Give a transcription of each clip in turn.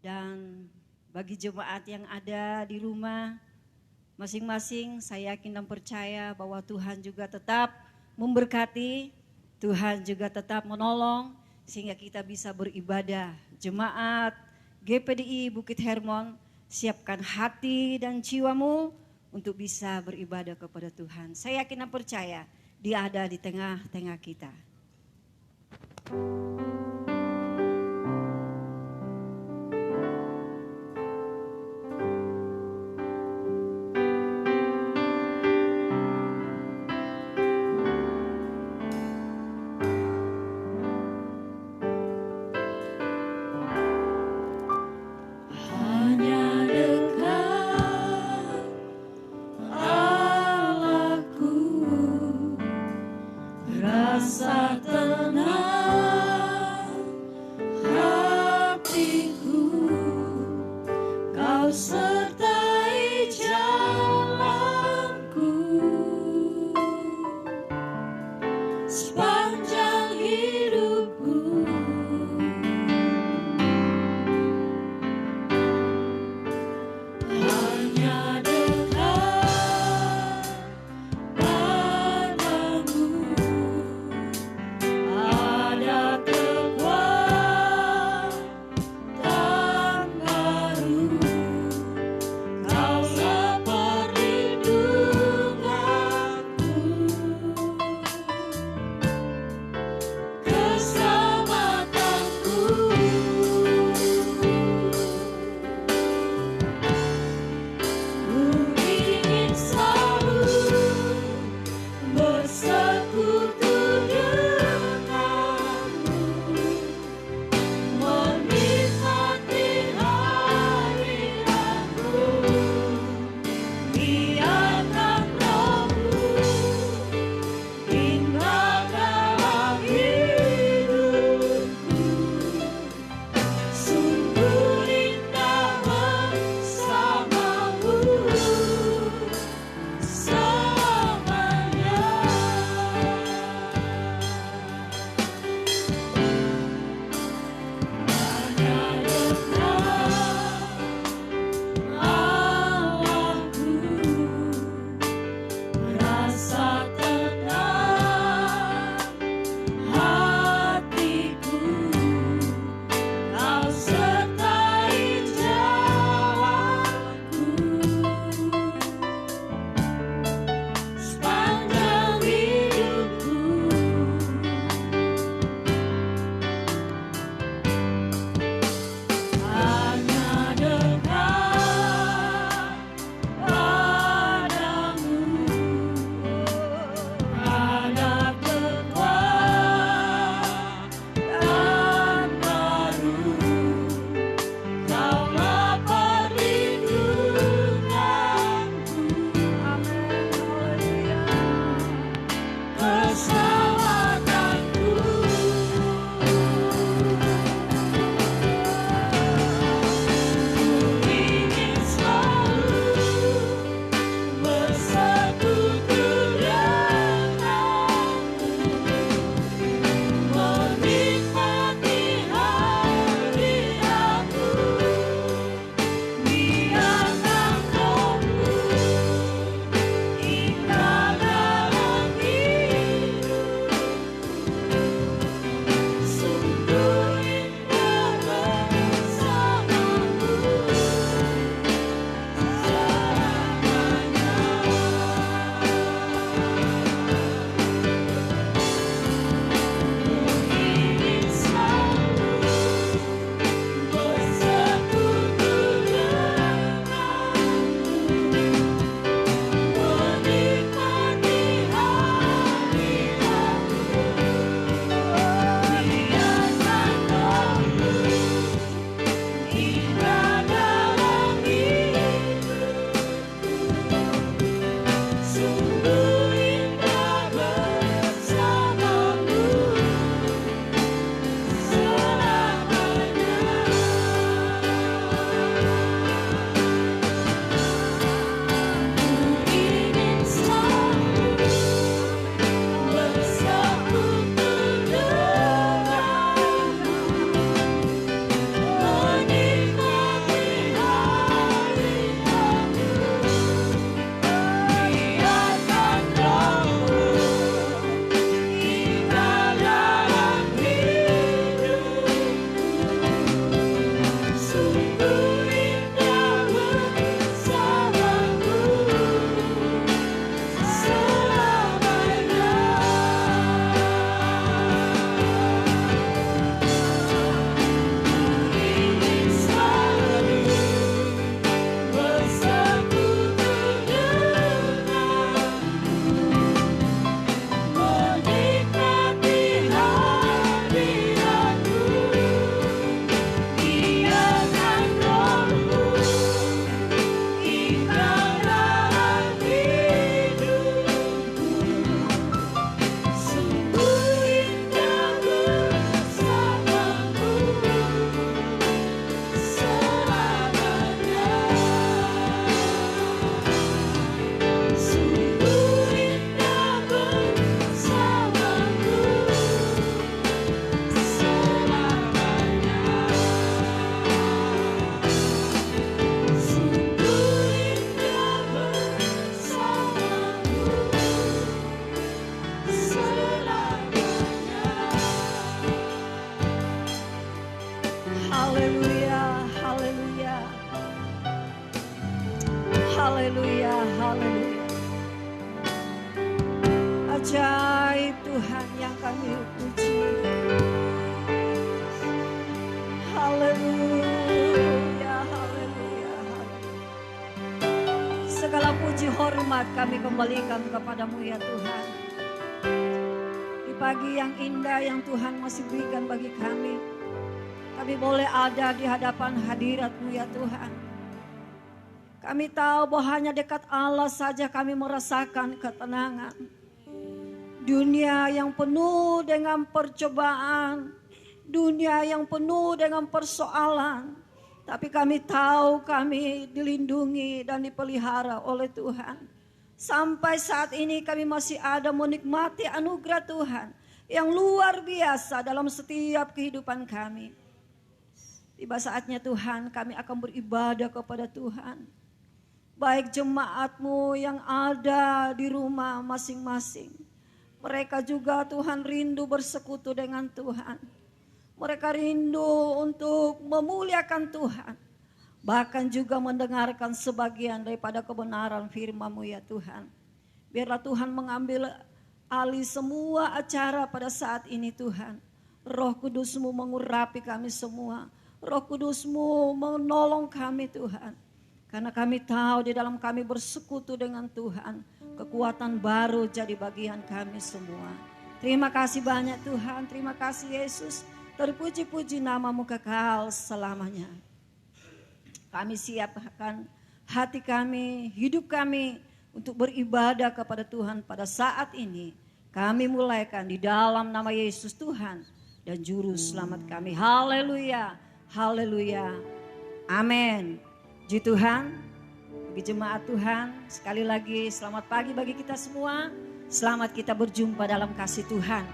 Dan bagi jemaat yang ada di rumah, masing-masing saya yakin dan percaya bahwa Tuhan juga tetap memberkati, Tuhan juga tetap menolong sehingga kita bisa beribadah. Jemaat GPDI Bukit Hermon, siapkan hati dan jiwamu untuk bisa beribadah kepada Tuhan. Saya yakin dan percaya Dia ada di tengah-tengah kita. Rasa tenang Haleluya, haleluya. Haleluya, haleluya. Ajaib Tuhan yang kami puji. Haleluya, haleluya, haleluya. Segala puji hormat kami kembalikan kepadamu ya Tuhan. Di pagi yang indah yang Tuhan masih berikan bagi kami, kami boleh ada di hadapan hadirat-Mu ya Tuhan. Kami tahu bahwa hanya dekat Allah saja kami merasakan ketenangan. Dunia yang penuh dengan percobaan, dunia yang penuh dengan persoalan. Tapi kami tahu kami dilindungi dan dipelihara oleh Tuhan. Sampai saat ini kami masih ada menikmati anugerah Tuhan yang luar biasa dalam setiap kehidupan kami. Tiba saatnya Tuhan kami akan beribadah kepada Tuhan. Baik jemaat-Mu yang ada di rumah masing-masing. Mereka juga Tuhan rindu bersekutu dengan Tuhan. Mereka rindu untuk memuliakan Tuhan. Bahkan juga mendengarkan sebagian daripada kebenaran firman-Mu ya Tuhan. Biarlah Tuhan mengambil alih semua acara pada saat ini Tuhan. Roh Kudus-Mu mengurapi kami semua. Roh Kudus-Mu menolong kami Tuhan. Karena kami tahu di dalam kami bersekutu dengan Tuhan. Kekuatan baru jadi bagian kami semua. Terima kasih banyak Tuhan. Terima kasih Yesus. Terpuji-puji nama-Mu kekal selamanya. Kami siapkan hati kami, hidup kami untuk beribadah kepada Tuhan pada saat ini. Kami mulaikan di dalam nama Yesus Tuhan dan Juru Selamat kami. Haleluya. Haleluya. Amin. Puji Tuhan, bagi jemaat Tuhan, sekali lagi selamat pagi bagi kita semua. Selamat kita berjumpa dalam kasih Tuhan.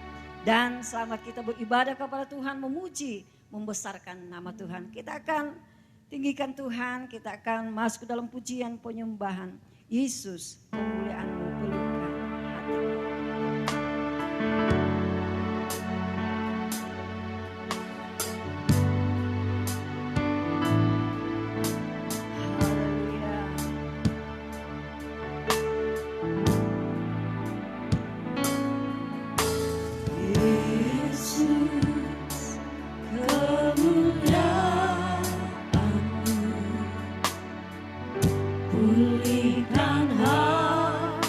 Dan selamat kita beribadah kepada Tuhan, memuji, membesarkan nama Tuhan. Kita akan tinggikan Tuhan, kita akan masuk dalam pujian penyembahan. Yesus, kemuliaan-Mu pelukkan hati. Pulihkan hati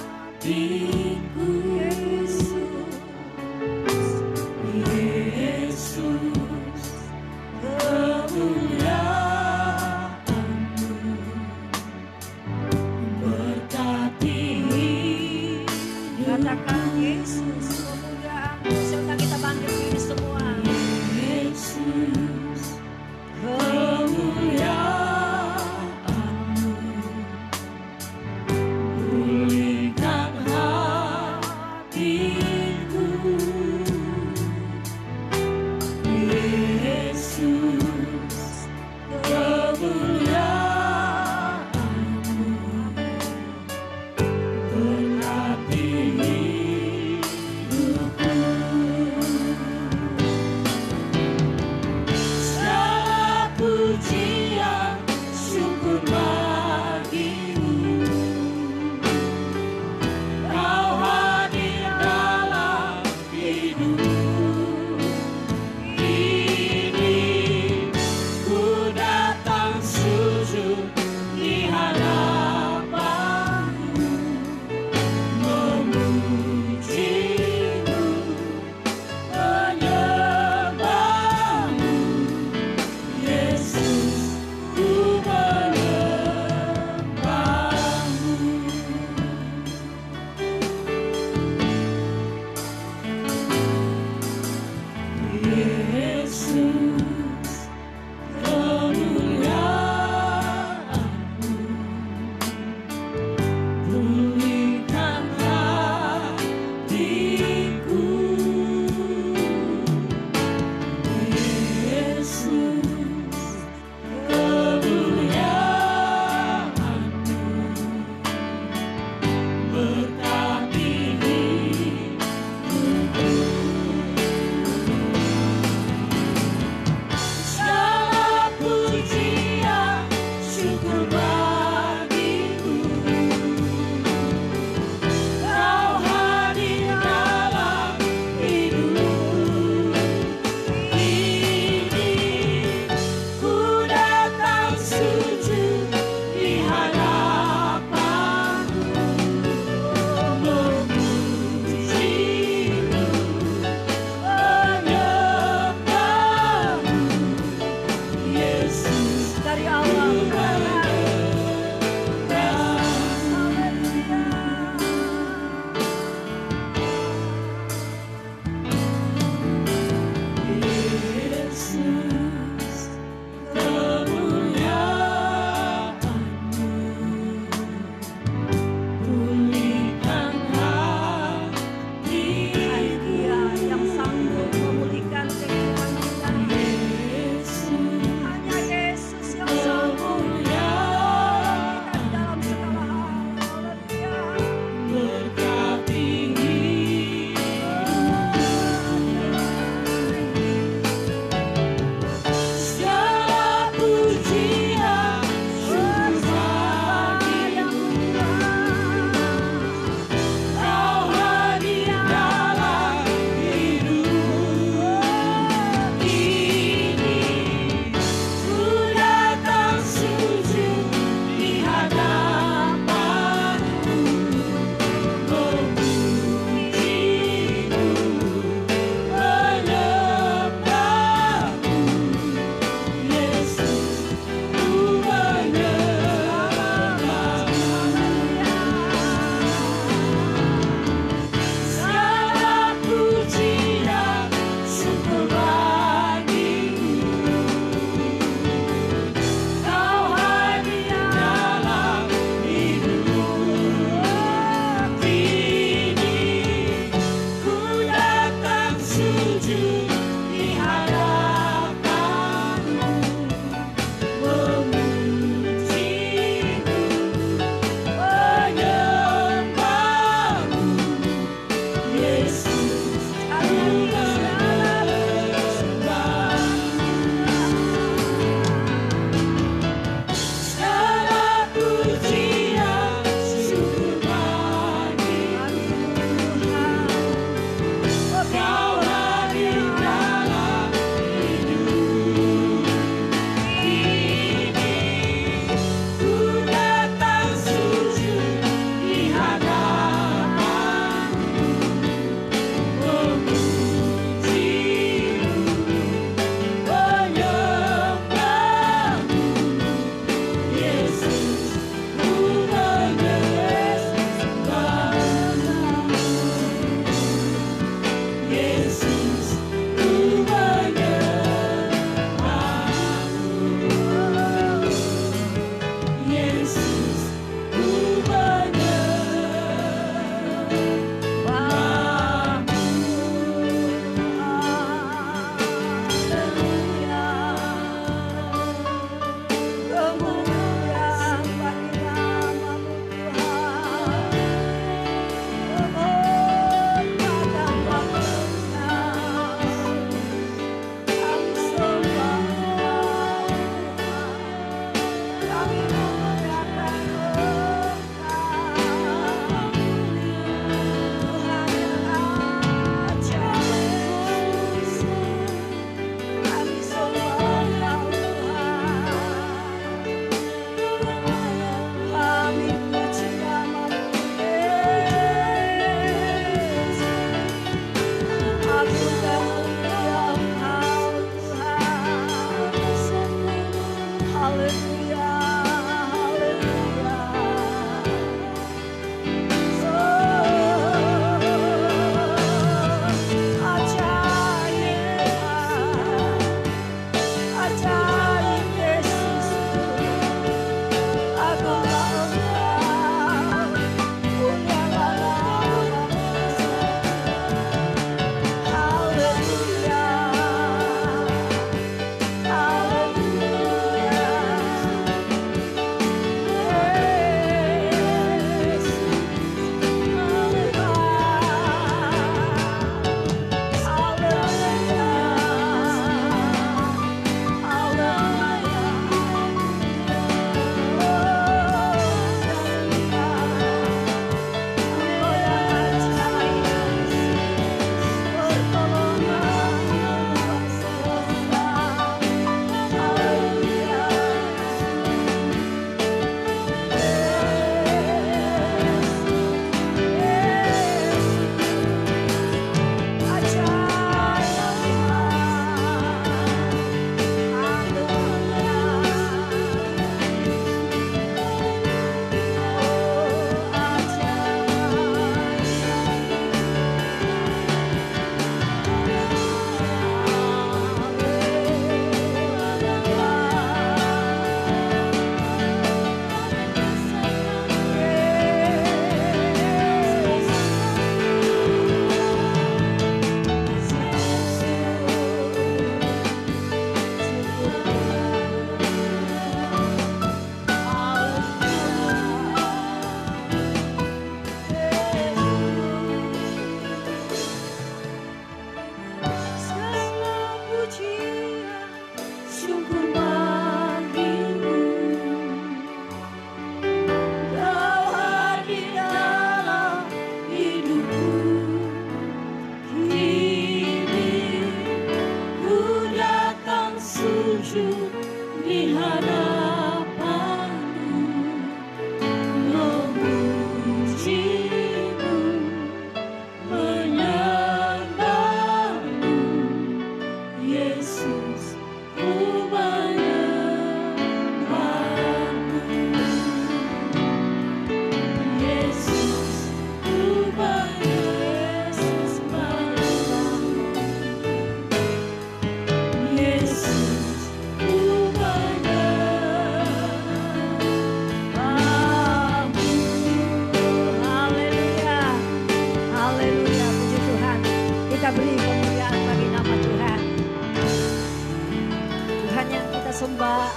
dari Allah.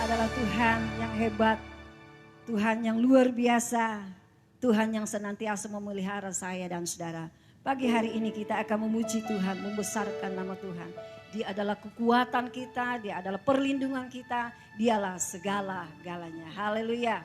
adalah Tuhan yang hebat, Tuhan yang luar biasa, Tuhan yang senantiasa memelihara saya dan saudara. Pagi hari ini kita akan memuji Tuhan, membesarkan nama Tuhan. Dia adalah kekuatan kita, Dia adalah perlindungan kita, Dialah segala-galanya. Haleluya.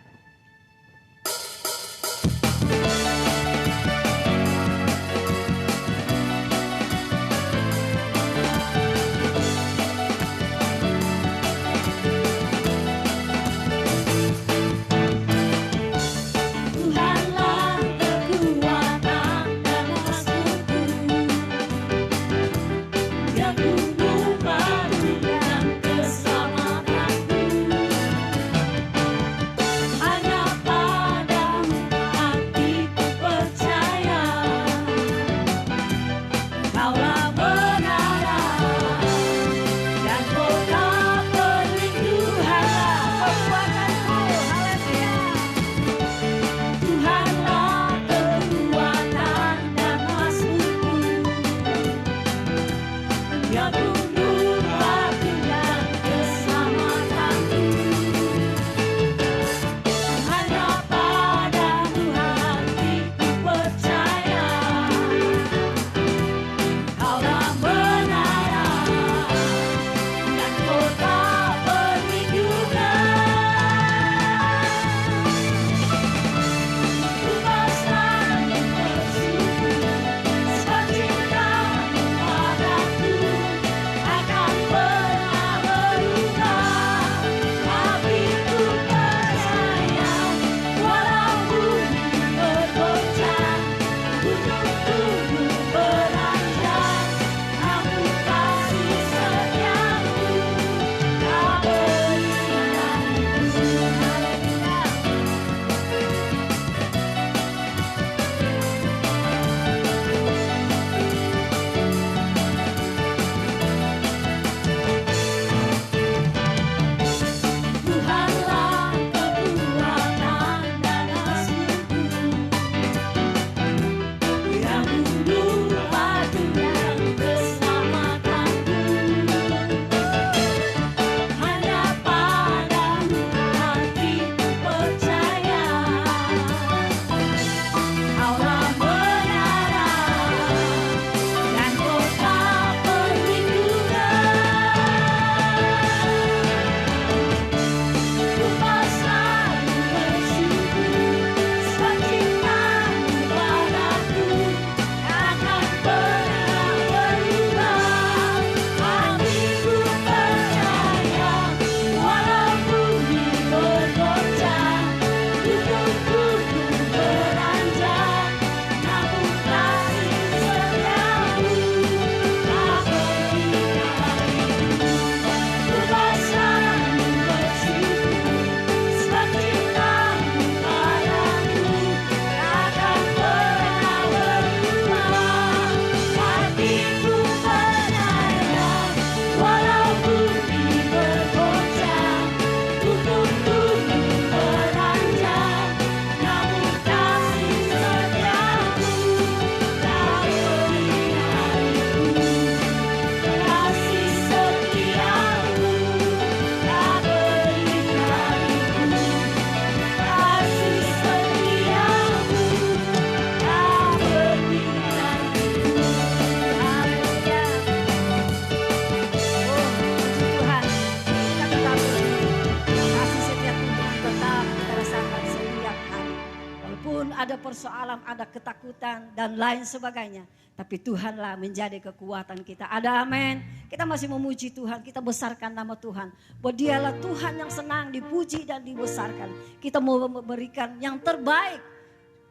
Ada persoalan, ada ketakutan dan lain sebagainya. Tapi Tuhanlah menjadi kekuatan kita. Ada amin. Kita masih memuji Tuhan, kita besarkan nama Tuhan. Bahwa Dialah Tuhan yang senang dipuji dan dibesarkan. Kita mau memberikan yang terbaik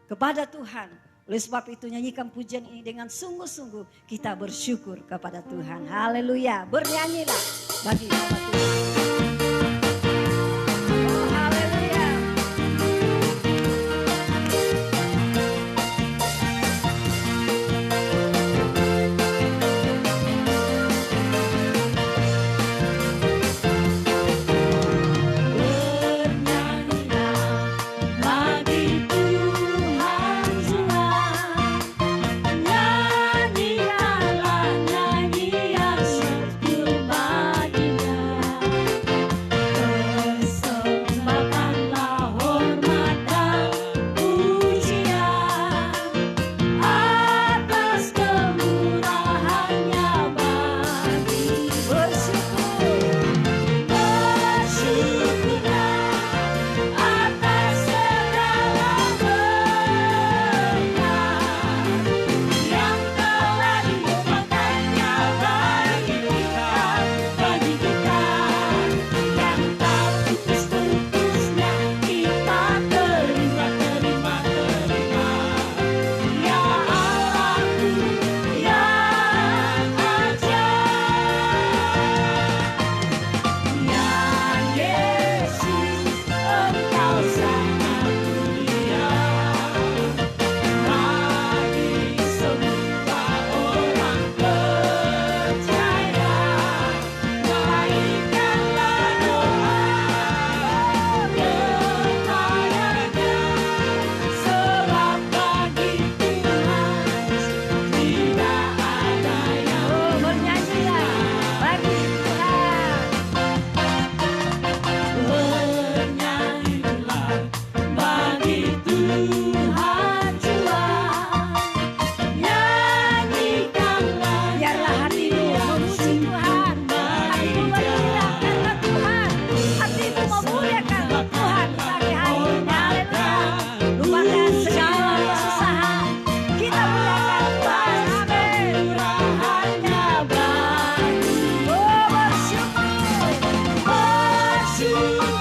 kepada Tuhan. Oleh sebab itu nyanyikan pujian ini dengan sungguh-sungguh kita bersyukur kepada Tuhan. Haleluya. Bernyanyilah bagi nama Tuhan. Nyanyikanlah nyanyian syukur baginya.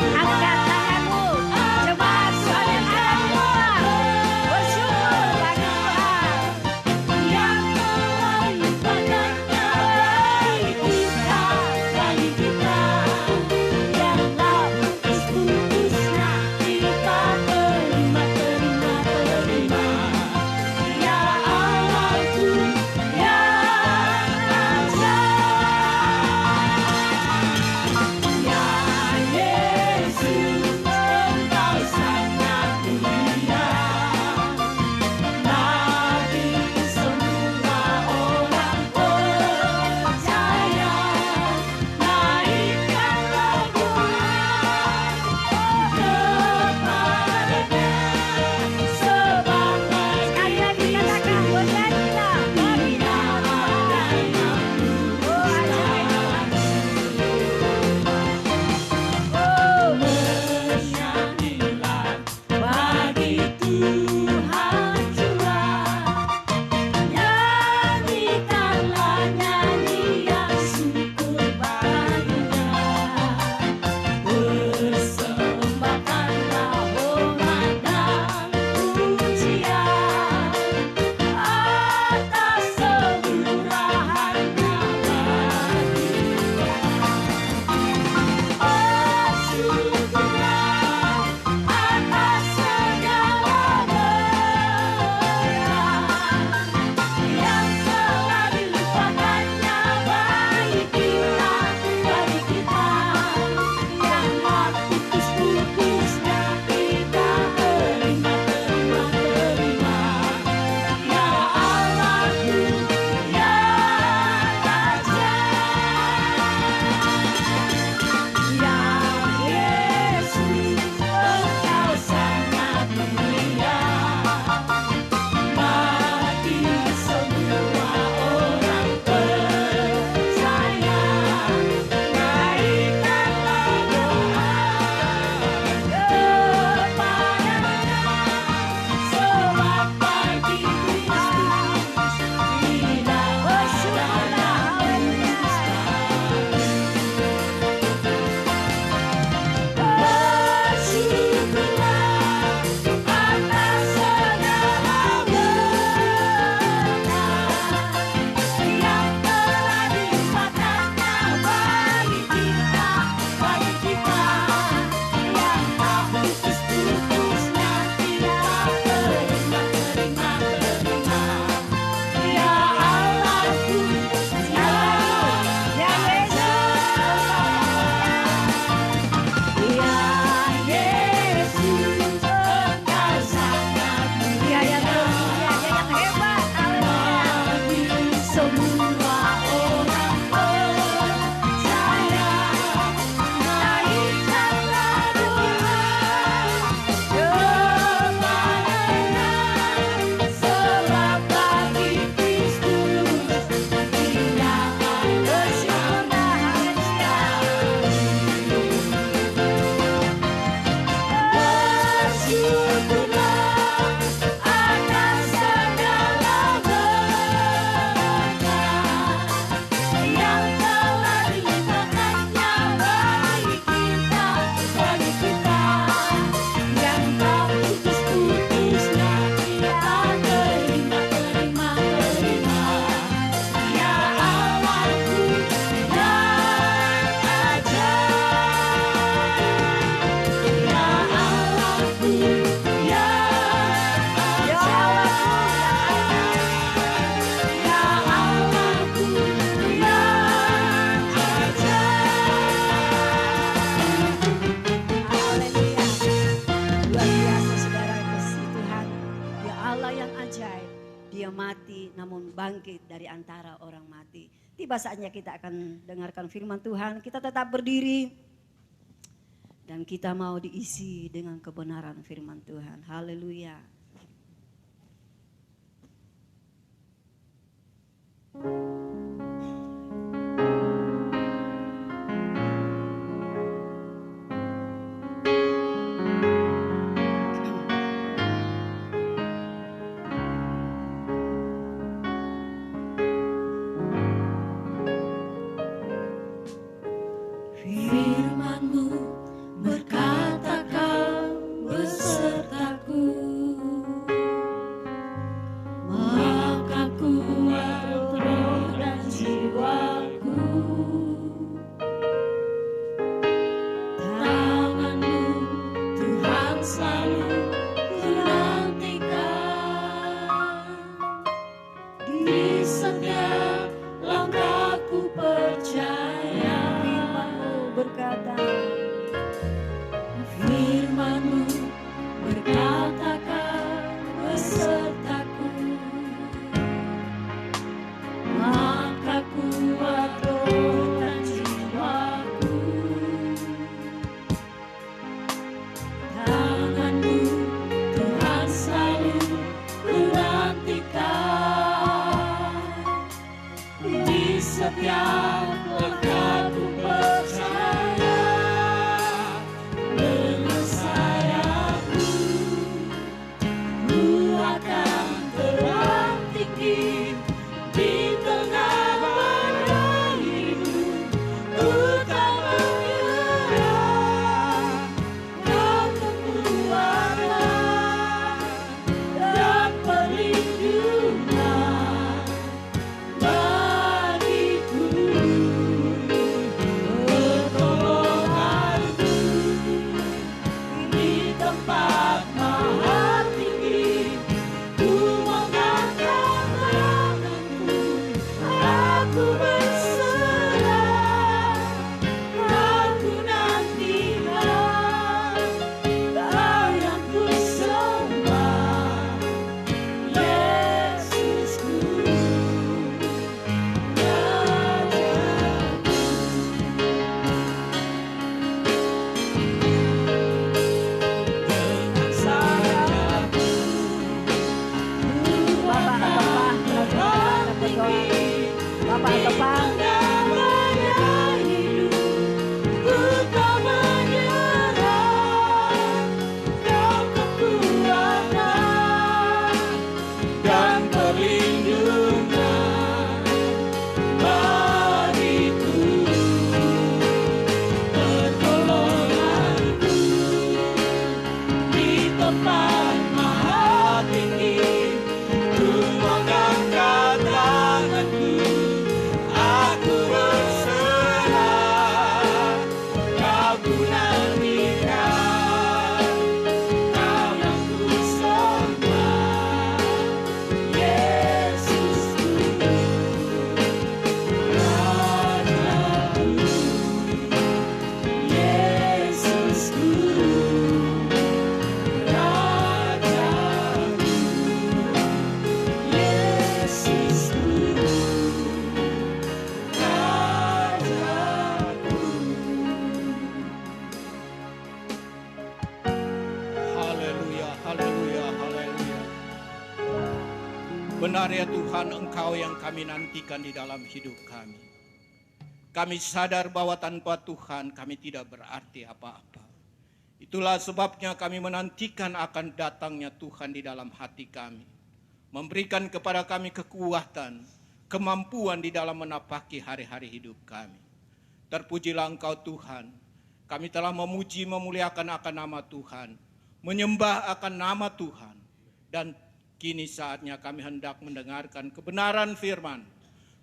Angkat tanganmu, jemaat Tuhan yang ada di rumah. Bersyukur bagi Tuhan. Yang telah limpahkannya bagi kita, yang tak putus-putusnya kita terima. Ya Allahku yang ajaib, ya Yesus Engkau sangat mulia bagi semua orang percaya. Naikkanlah doa kepada-Nya sebagai Sekali lagi katakan, bernyanyilah bagi nama Tuhan. Oh ajaib Tuhan. Oh bernyanyilah bagi Tuhan jua. Nyanyikanlah nyanyian syukur baginya. Persembahkanlah hormat dan pujian atas kemurahan-Nya bagi bersyukurlah atas segala berkat yang telah dilimpahkannya bagi kita, yang tak putus-putusnya kita terima. Ya Allahku yang ajaib, ya Yesus Engkau sangat mulia bagi semua orang percaya. Naikkanlah doa kepada-Nya sebab bagi Kristus tidak ada yang bersyukurlah atas segala berkat yang telah dilimpahkannya bagi kita, yang tak putus-putusnya kita terima. Ya Allahku yang ya Yesus Engkau sangat dia mulia yang termulia, dia yang hebat. Haleluya. bagi semua orang percaya. Naikkanlah doa kepada-Nya sebab bagi Kristus tidak ada Bersyukurlah, haleluya. bersyukurlah atas segala berkat yang telah dilimpahkannya bagi kita, yang tak putus-putusnya kita terima. Ya Allahku yang ajaib, ya Allahku yang Ya ajaib, ya Allahku yang ajaib. Haleluya. Luar biasa saudara, kasih Tuhan. Dia Allah yang ajaib. Dia mati namun bangkit dari antara orang mati. Tiba saatnya kita akan dengarkan firman Tuhan. Kita tetap berdiri. Dan kita mau diisi dengan kebenaran firman Tuhan. Haleluya. Firman-Mu berkata yang telah ku percaya dengan sayapku, ku akan terbang tinggi di tengah badai hidup. Ku tak menyerah, Kau kekuatan dan perlindungan bagiku, pertolonganku di tempat maha tinggi. Ku mengangkat tanganku, aku berserah, aku nantikan Kau yang ku sembah, Yesusku, Rajaku. Dengan sayapku, Bapak Kepala terbang tinggi Bapak di Kepala tengah badai hidup. Ku tak menyerah, Kau kekuatan dan perlindungan bagiku, pertolonganku di tempat maha tinggi. Ku mengangkat tanganku, aku berserah, Kau ku nantikan, Kau yang ku sembah, Yesusku, Rajaku, Yesusku, Rajaku, Yesusku, Rajaku. Haleluya, haleluya, haleluya. Benar ya Tuhan, Engkau yang kami nantikan di dalam hidup kami. Kami sadar bahwa tanpa Tuhan kami tidak berarti apa-apa. Itulah sebabnya kami menantikan akan datangnya Tuhan di dalam hati kami. Memberikan kepada kami kekuatan, kemampuan di dalam menapaki hari-hari hidup kami. Terpujilah Engkau Tuhan. Kami telah memuji, memuliakan akan nama Tuhan. Menyembah akan nama Tuhan. Dan kini saatnya kami hendak mendengarkan kebenaran firman.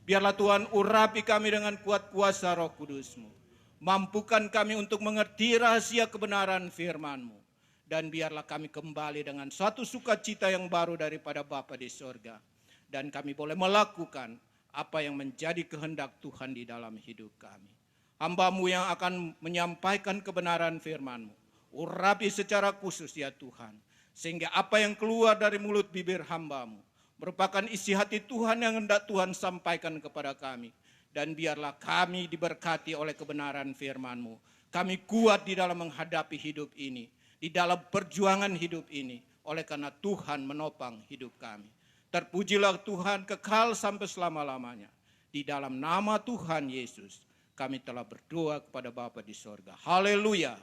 Biarlah Tuhan urapi kami dengan kuat kuasa Roh Kudus-Mu. Mampukan kami untuk mengerti rahasia kebenaran firman-Mu. Dan biarlah kami kembali dengan suatu sukacita yang baru daripada Bapa di sorga. Dan kami boleh melakukan apa yang menjadi kehendak Tuhan di dalam hidup kami. Hamba-Mu yang akan menyampaikan kebenaran firman-Mu. Urapi secara khusus ya Tuhan. Sehingga apa yang keluar dari mulut bibir hamba-Mu merupakan isi hati Tuhan yang hendak Tuhan sampaikan kepada kami. Dan biarlah kami diberkati oleh kebenaran firman-Mu. Kami kuat di dalam menghadapi hidup ini. Di dalam perjuangan hidup ini. Oleh karena Tuhan menopang hidup kami. Terpujilah Tuhan kekal sampai selama-lamanya. Di dalam nama Tuhan Yesus kami telah berdoa kepada Bapa di sorga. Haleluya.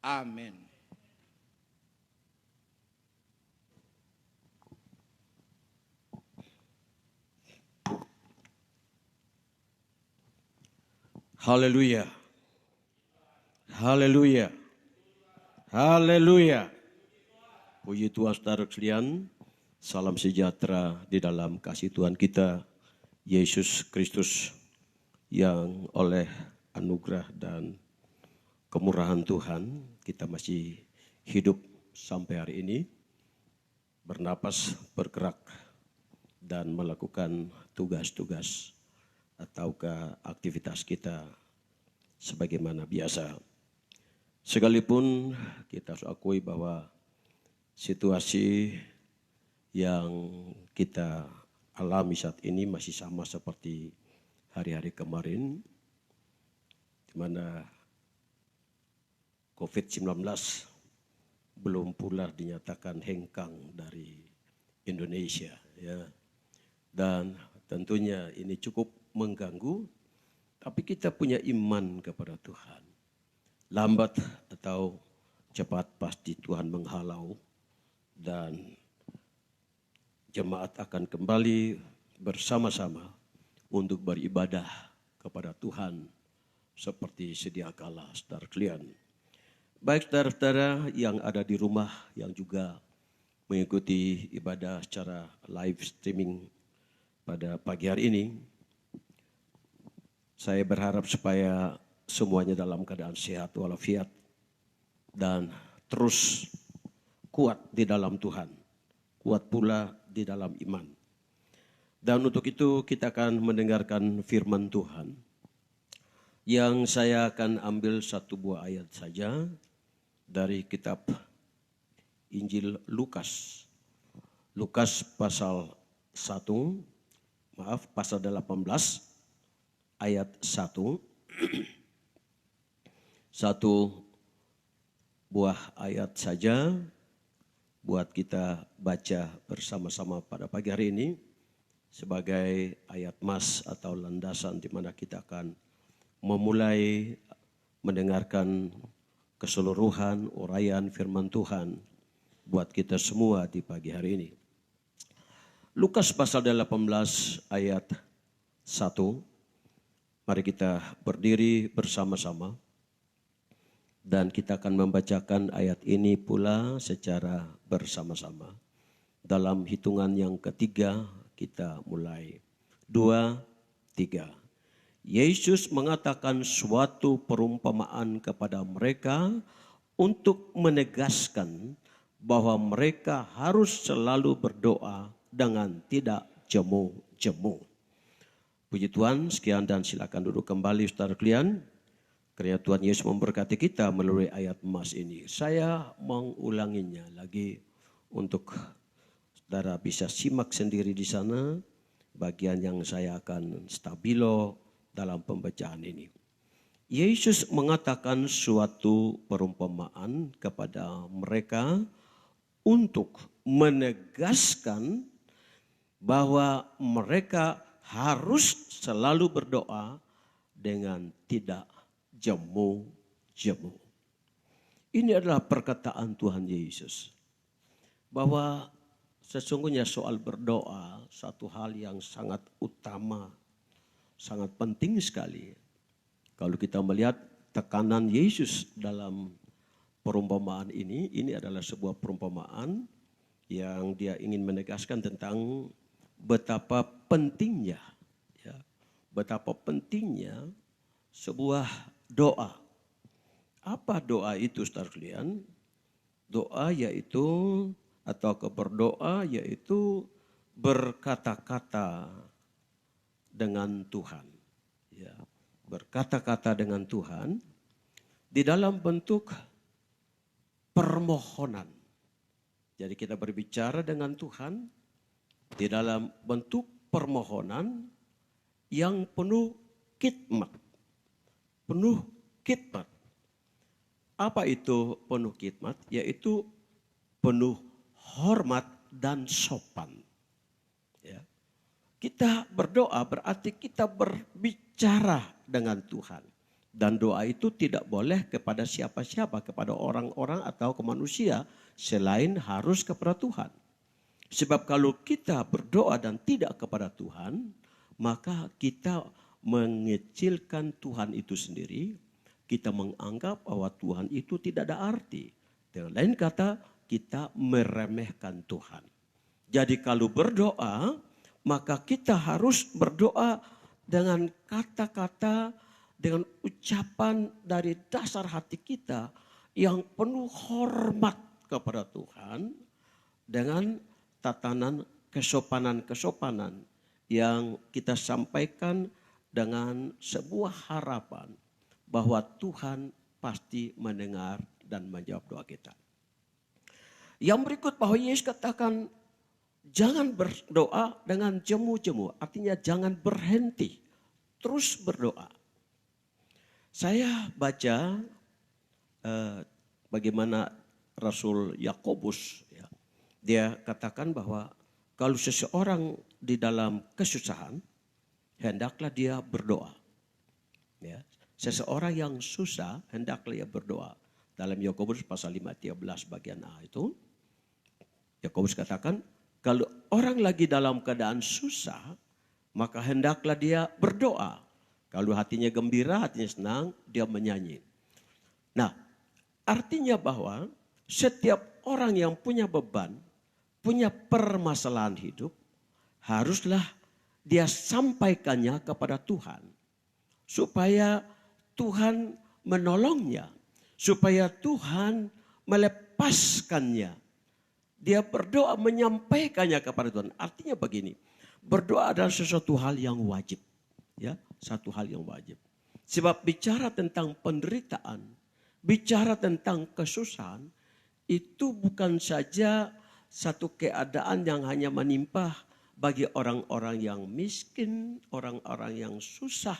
Amin. Haleluya. Haleluya. Haleluya. Puji Tuhan saudara sekalian. Salam sejahtera di dalam kasih Tuhan kita Yesus Kristus yang oleh anugerah dan kemurahan Tuhan kita masih hidup sampai hari ini, bernapas, bergerak dan melakukan tugas-tugas ataukah aktivitas kita sebagaimana biasa. Sekalipun kita harus akui bahwa situasi yang kita alami saat ini masih sama seperti hari-hari kemarin, di mana COVID-19 belum pula dinyatakan hengkang dari Indonesia, ya. Dan tentunya ini cukup mengganggu, tapi kita punya iman kepada Tuhan. Lambat atau cepat pasti Tuhan menghalau dan jemaat akan kembali bersama-sama untuk beribadah kepada Tuhan seperti sedia kala, saudara sekalian. Baik saudara-saudara yang ada di rumah yang juga mengikuti ibadah secara live streaming pada pagi hari ini, saya berharap supaya semuanya dalam keadaan sehat walafiat dan terus kuat di dalam Tuhan, kuat pula di dalam iman. Dan untuk itu kita akan mendengarkan firman Tuhan. Yang saya akan ambil satu buah ayat saja dari kitab Injil Lukas. Lukas pasal 18 ayat 1. Satu buah ayat saja buat kita baca bersama-sama pada pagi hari ini sebagai ayat mas atau landasan di mana kita akan memulai mendengarkan keseluruhan uraian firman Tuhan buat kita semua di pagi hari ini. Lukas pasal 18 ayat 1. Mari kita berdiri bersama-sama. Dan kita akan membacakan ayat ini pula secara bersama-sama. Dalam hitungan yang ketiga kita mulai. 2, 3. Yesus mengatakan suatu perumpamaan kepada mereka untuk menegaskan bahwa mereka harus selalu berdoa dengan tidak jemu-jemu. Puji Tuhan, sekian dan silakan duduk kembali saudara sekalian. Kiranya Tuhan Yesus memberkati kita melalui ayat emas ini. Saya mengulanginya lagi untuk saudara bisa simak sendiri di sana bagian yang saya akan stabilo dalam pembacaan ini. Yesus mengatakan suatu perumpamaan kepada mereka untuk menegaskan bahwa mereka harus selalu berdoa dengan tidak jemu-jemu. Ini adalah perkataan Tuhan Yesus. Bahwa sesungguhnya soal berdoa satu hal yang sangat utama, sangat penting sekali. Kalau kita melihat tekanan Yesus dalam perumpamaan ini adalah sebuah perumpamaan yang dia ingin menegaskan tentang betapa pentingnya, ya, betapa pentingnya sebuah doa. Apa doa itu saudara sekalian? Doa yaitu atau berdoa yaitu berkata-kata dengan Tuhan. Ya, berkata-kata dengan Tuhan di dalam bentuk permohonan. Jadi kita berbicara dengan Tuhan di dalam bentuk permohonan yang penuh khidmat. Penuh khidmat. Apa itu penuh khidmat? Yaitu penuh hormat dan sopan. Ya. Kita berdoa berarti kita berbicara dengan Tuhan. Dan doa itu tidak boleh kepada siapa-siapa, kepada orang-orang atau ke manusia selain harus kepada Tuhan. Sebab kalau kita berdoa dan tidak kepada Tuhan, maka kita mengecilkan Tuhan itu sendiri, kita menganggap bahwa Tuhan itu tidak ada arti. Dengan lain kata, kita meremehkan Tuhan. Jadi kalau berdoa, maka kita harus berdoa dengan kata-kata, dengan ucapan dari dasar hati kita yang penuh hormat kepada Tuhan, dengan tatanan kesopanan-kesopanan yang kita sampaikan dengan sebuah harapan bahwa Tuhan pasti mendengar dan menjawab doa kita. Yang berikut bahwa Yesus katakan jangan berdoa dengan jemu-jemu. Artinya jangan berhenti, terus berdoa. Saya baca bagaimana Rasul Yakobus, ya, dia katakan bahwa kalau seseorang di dalam kesusahan, hendaklah dia berdoa. Ya. Seseorang yang susah, hendaklah dia berdoa. Dalam Yakobus pasal 5:13 bagian A itu, Yakobus katakan, kalau orang lagi dalam keadaan susah, maka hendaklah dia berdoa. Kalau hatinya gembira, hatinya senang, dia menyanyi. Nah, artinya bahwa setiap orang yang punya beban, punya permasalahan hidup, haruslah dia sampaikannya kepada Tuhan. Supaya Tuhan menolongnya. Supaya Tuhan melepaskannya. Dia berdoa menyampaikannya kepada Tuhan. Artinya begini, berdoa adalah sesuatu hal yang wajib. Ya, satu hal yang wajib. Sebab bicara tentang penderitaan, bicara tentang kesusahan, itu bukan saja satu keadaan yang hanya menimpa bagi orang-orang yang miskin, orang-orang yang susah,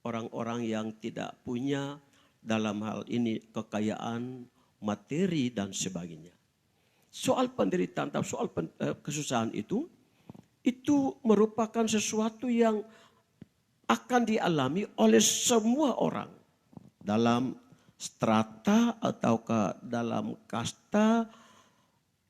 orang-orang yang tidak punya dalam hal ini kekayaan, materi dan sebagainya. Soal penderitaan atau soal kesusahan itu merupakan sesuatu yang akan dialami oleh semua orang dalam strata atau dalam kasta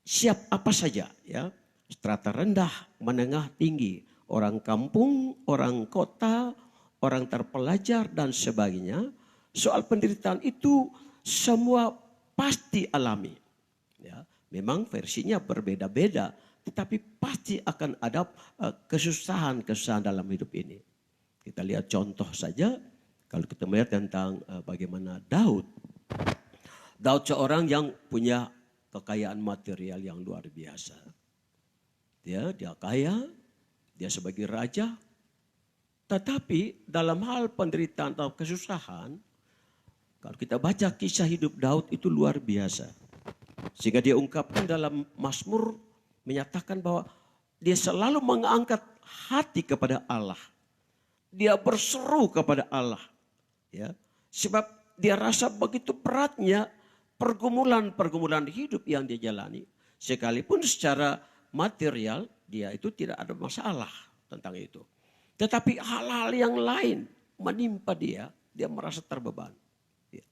siap apa saja, ya. Strata rendah, menengah, tinggi, orang kampung, orang kota, orang terpelajar dan sebagainya. Soal penderitaan itu semua pasti alami. Ya, memang versinya berbeda-beda, tetapi pasti akan ada kesusahan-kesusahan dalam hidup ini. Kita lihat contoh saja, kalau kita melihat tentang bagaimana Daud. Daud seorang yang punya kekayaan material yang luar biasa. Dia kaya, dia sebagai raja. Tetapi dalam hal penderitaan atau kesusahan, kalau kita baca kisah hidup Daud itu luar biasa. Sehingga dia ungkapkan dalam Mazmur menyatakan bahwa dia selalu mengangkat hati kepada Allah. Dia berseru kepada Allah. Ya, sebab dia rasa begitu beratnya pergumulan-pergumulan hidup yang dia jalani. Sekalipun secara material dia itu tidak ada masalah tentang itu. Tetapi hal-hal yang lain menimpa dia merasa terbeban. Ya.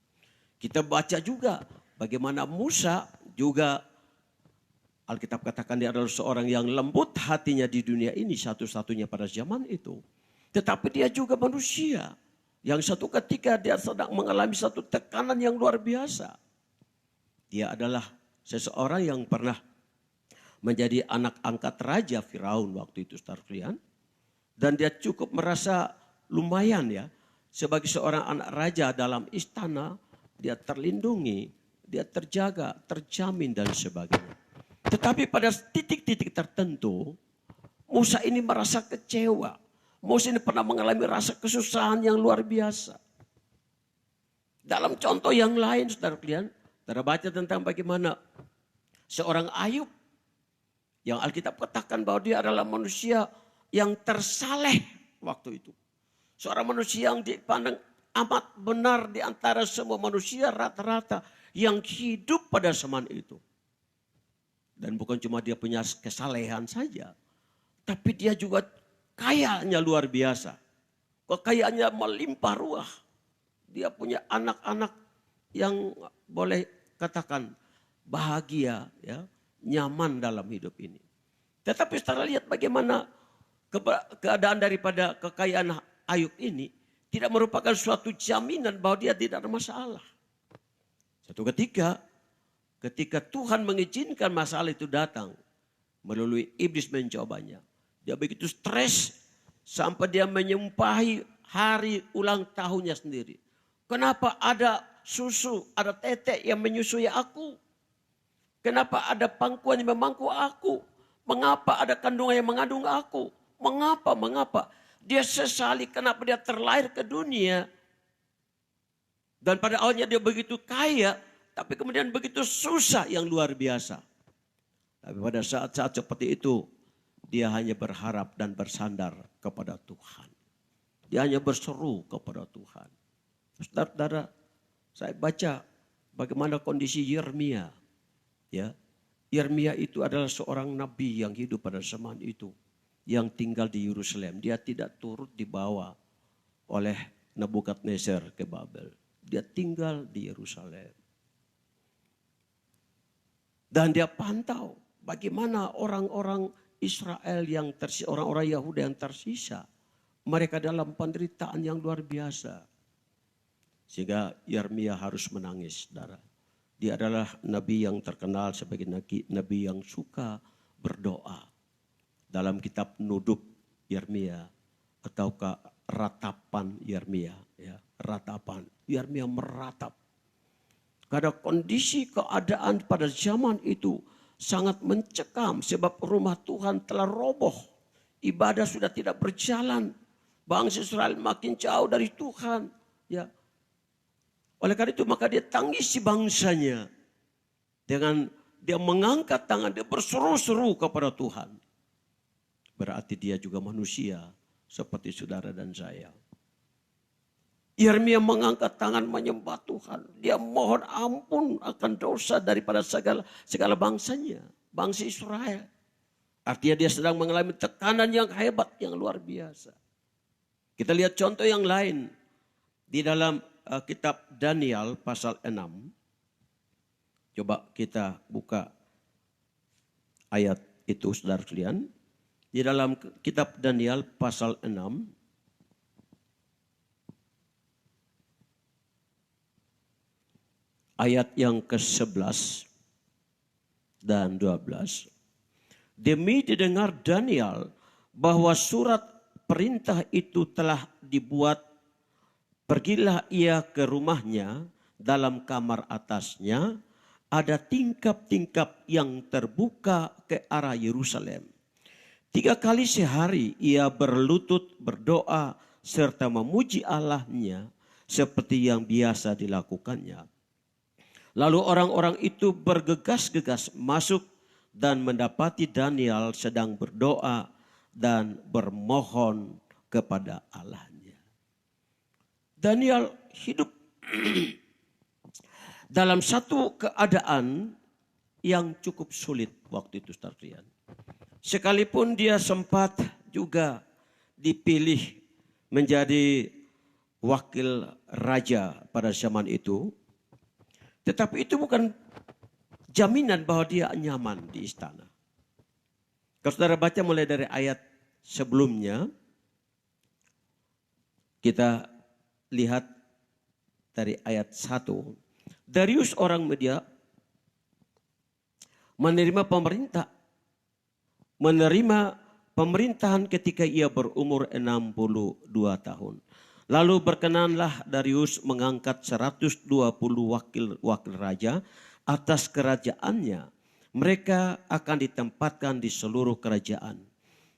Kita baca juga bagaimana Musa juga Alkitab katakan dia adalah seorang yang lembut hatinya di dunia ini satu-satunya pada zaman itu. Tetapi dia juga manusia yang satu ketika dia sedang mengalami satu tekanan yang luar biasa. Dia adalah seseorang yang pernah menjadi anak angkat raja Firaun waktu itu, saudara sekalian. Dan dia cukup merasa lumayan ya. Sebagai seorang anak raja dalam istana, dia terlindungi, dia terjaga, terjamin dan sebagainya. Tetapi pada titik-titik tertentu, Musa ini merasa kecewa. Musa ini pernah mengalami rasa kesusahan yang luar biasa. Dalam contoh yang lain, saudara sekalian, saudara baca tentang bagaimana seorang Ayub yang Alkitab katakan bahwa dia adalah manusia yang tersaleh waktu itu. Seorang manusia yang dipandang amat benar di antara semua manusia rata-rata yang hidup pada zaman itu. Dan bukan cuma dia punya kesalehan saja, tapi dia juga kayanya luar biasa. Kekayaannya melimpah ruah. Dia punya anak-anak yang boleh katakan bahagia, ya, nyaman dalam hidup ini. Tetapi setelah lihat bagaimana keadaan daripada kekayaan Ayub ini tidak merupakan suatu jaminan bahwa dia tidak ada masalah. Satu ketika Tuhan mengizinkan masalah itu datang melalui iblis mencobanya. Dia begitu stres sampai dia menyumpahi hari ulang tahunnya sendiri. Kenapa ada susu, ada tetek yang menyusui aku? Kenapa ada pangkuan yang memangku aku? Mengapa ada kandungan yang mengandung aku? Mengapa? Dia sesali kenapa dia terlahir ke dunia. Dan pada awalnya dia begitu kaya, tapi kemudian begitu susah yang luar biasa. Tapi pada saat-saat seperti itu, dia hanya berharap dan bersandar kepada Tuhan. Dia hanya berseru kepada Tuhan. Saudara-saudara, saya baca bagaimana kondisi Yeremia. Ya, Yeremia itu adalah seorang nabi yang hidup pada zaman itu. yang tinggal di Yerusalem. Dia tidak turut dibawa oleh Nebukadnezar ke Babel. Dia tinggal di Yerusalem. Dan dia pantau bagaimana orang-orang Israel yang tersisa, orang-orang Yahudi yang tersisa. Mereka dalam penderitaan yang luar biasa. Sehingga Yeremia harus menangis, saudara. Dia adalah nabi yang terkenal sebagai nabi yang suka berdoa. Dalam kitab Nudub Yeremia ataukah ratapan Yeremia, ya, ratapan. Yeremia meratap. Karena kondisi keadaan pada zaman itu sangat mencekam sebab rumah Tuhan telah roboh. Ibadah sudah tidak berjalan. Bangsa Israel makin jauh dari Tuhan, ya. Oleh karena itu maka dia tangisi bangsanya. Dengan dia mengangkat tangan, dia berseru-seru kepada Tuhan. Berarti dia juga manusia seperti saudara dan saya. Yeremia mengangkat tangan menyembah Tuhan. Dia mohon ampun akan dosa daripada segala bangsanya. Bangsa Israel. Artinya dia sedang mengalami tekanan yang hebat, yang luar biasa. Kita lihat contoh yang lain. Di dalam kitab Daniel pasal 6. Coba kita buka ayat itu saudara sekalian. Di dalam kitab Daniel pasal 6. Ayat yang ke-11 dan 12. Demi didengar Daniel bahwa surat perintah itu telah dibuat, pergilah ia ke rumahnya, dalam kamar atasnya ada tingkap-tingkap yang terbuka ke arah Yerusalem. 3 kali sehari ia berlutut berdoa serta memuji Allahnya seperti yang biasa dilakukannya. Lalu orang-orang itu bergegas-gegas masuk dan mendapati Daniel sedang berdoa dan bermohon kepada Allahnya. Daniel hidup dalam satu keadaan yang cukup sulit waktu itu, saudara. Sekalipun dia sempat juga dipilih menjadi wakil raja pada zaman itu, tetapi itu bukan jaminan bahwa dia nyaman di istana. Kalau saudara baca mulai dari ayat sebelumnya, kita lihat dari ayat 1. Darius orang Media menerima pemerintahan ketika ia berumur 62 tahun. Lalu berkenanlah Darius mengangkat 120 wakil raja atas kerajaannya. Mereka akan ditempatkan di seluruh kerajaan.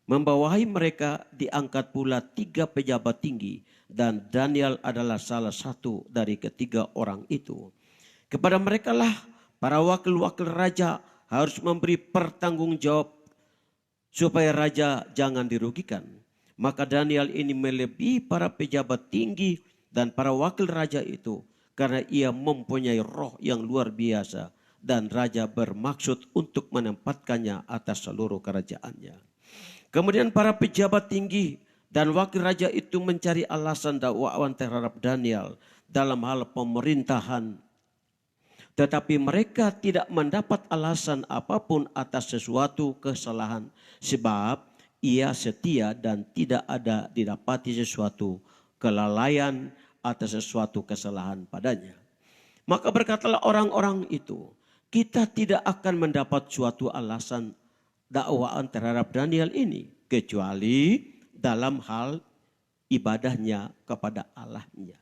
Membawahi mereka diangkat pula 3 pejabat tinggi, dan Daniel adalah salah satu dari ketiga orang itu. Kepada merekalah para wakil-wakil raja harus memberi pertanggungjawab supaya raja jangan dirugikan. Maka Daniel ini melebihi para pejabat tinggi dan para wakil raja itu, karena ia mempunyai roh yang luar biasa dan raja bermaksud untuk menempatkannya atas seluruh kerajaannya. Kemudian para pejabat tinggi dan wakil raja itu mencari alasan dakwaan terhadap Daniel dalam hal pemerintahan. Tetapi mereka tidak mendapat alasan apapun atas sesuatu kesalahan, sebab ia setia dan tidak ada didapati sesuatu kelalaian atas sesuatu kesalahan padanya. Maka berkatalah orang-orang itu, kita tidak akan mendapat suatu alasan dakwaan terhadap Daniel ini, kecuali dalam hal ibadahnya kepada Allahnya.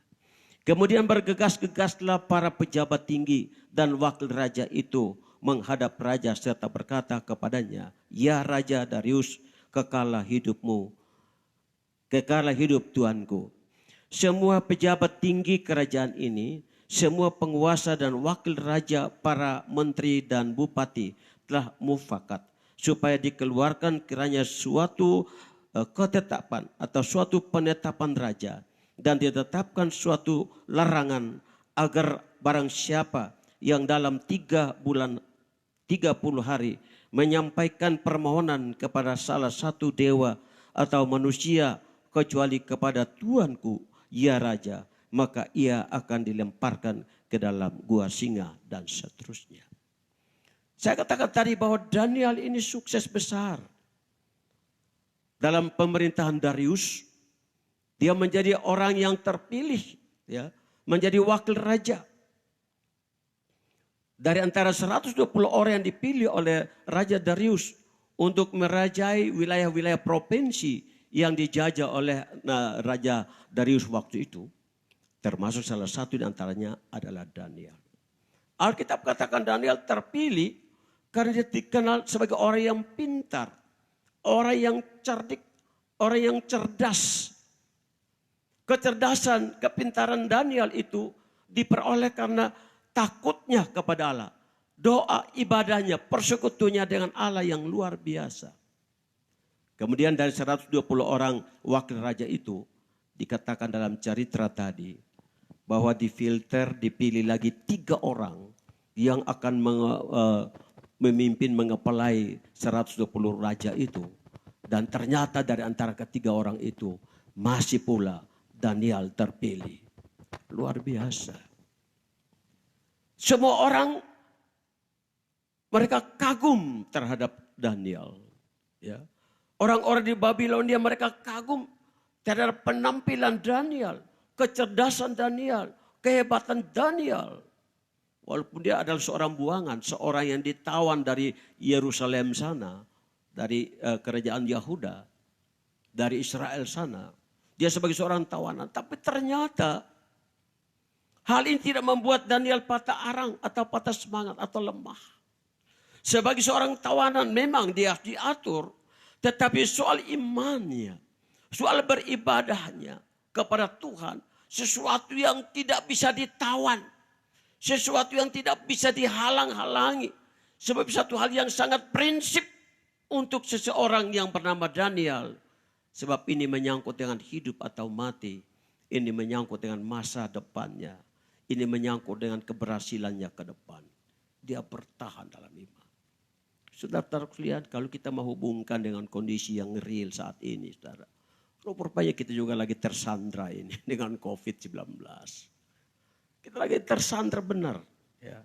Kemudian bergegas-gegaslah para pejabat tinggi dan wakil raja itu menghadap raja serta berkata kepadanya, ya Raja Darius, kekalah hidupmu, kekalah hidup Tuanku. Semua pejabat tinggi kerajaan ini, semua penguasa dan wakil raja, para menteri dan bupati telah mufakat supaya dikeluarkan kiranya suatu ketetapan atau suatu penetapan raja, dan ditetapkan suatu larangan agar barang siapa yang dalam 3 30 hari menyampaikan permohonan kepada salah satu dewa atau manusia kecuali kepada Tuanku, ya Raja, maka ia akan dilemparkan ke dalam gua singa dan seterusnya. Saya katakan tadi bahwa Daniel ini sukses besar. Dalam pemerintahan Darius, dia menjadi orang yang terpilih, ya, menjadi wakil raja. Dari antara 120 orang yang dipilih oleh Raja Darius untuk merajai wilayah-wilayah provinsi yang dijajah oleh Raja Darius waktu itu, termasuk salah satu di antaranya adalah Daniel. Alkitab katakan Daniel terpilih karena dia dikenal sebagai orang yang pintar, orang yang cerdik, orang yang cerdas. Kecerdasan, kepintaran Daniel itu diperoleh karena takutnya kepada Allah. Doa ibadahnya, persekutunya dengan Allah yang luar biasa. Kemudian dari 120 orang wakil raja itu dikatakan dalam cerita tadi bahwa difilter, dipilih lagi 3 orang yang akan memimpin, mengepalai 120 raja itu. Dan ternyata dari antara ketiga orang itu masih pula Daniel terpilih. Luar biasa. Semua orang mereka kagum terhadap Daniel. Ya. Orang-orang di Babilonia mereka kagum terhadap penampilan Daniel, kecerdasan Daniel, kehebatan Daniel. Walaupun dia adalah seorang buangan, seorang yang ditawan dari Yerusalem sana, dari kerajaan Yahuda, dari Israel sana. Dia sebagai seorang tawanan, tapi ternyata hal ini tidak membuat Daniel patah arang atau patah semangat atau lemah. Sebagai seorang tawanan memang dia diatur. Tetapi soal imannya, soal beribadahnya kepada Tuhan. Sesuatu yang tidak bisa ditawan. Sesuatu yang tidak bisa dihalang-halangi. Sebab satu hal yang sangat prinsip untuk seseorang yang bernama Daniel. Sebab ini menyangkut dengan hidup atau mati. Ini menyangkut dengan masa depannya. Ini menyangkut dengan keberhasilannya ke depan. Dia bertahan dalam iman. Saudara lihat kalau kita menghubungkan dengan kondisi yang real saat ini, saudara. Rupanya kita juga lagi tersandra ini dengan COVID-19. Kita lagi tersandra benar. Ya.